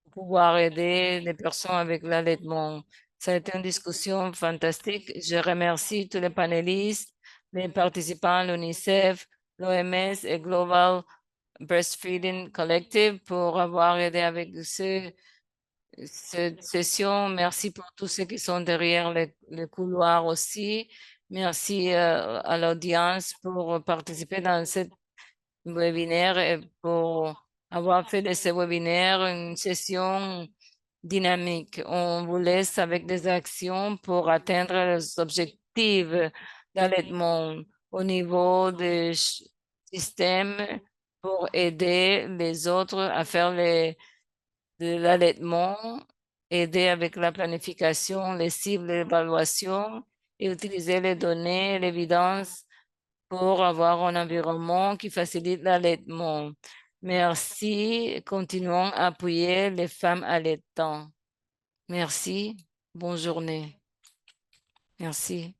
pour pouvoir aider les personnes avec l'allaitement. Ça a été une discussion fantastique. Je remercie tous les panélistes, les participants, l'UNICEF, l'OMS et Global Breastfeeding Collective pour avoir aidé avec cette session. Merci pour tous ceux qui sont derrière le couloir aussi. Merci à l'audience pour participer dans ce webinaire et pour avoir fait de ce webinaire une session dynamique. On vous laisse avec des actions pour atteindre les objectifs d'allaitement au niveau des systèmes pour aider les autres à faire de l'allaitement, aider avec la planification, les cibles, l'évaluation et utiliser les données, l'évidence pour avoir un environnement qui facilite l'allaitement. Merci. Continuons à appuyer les femmes allaitantes. Merci. Bonne journée. Merci.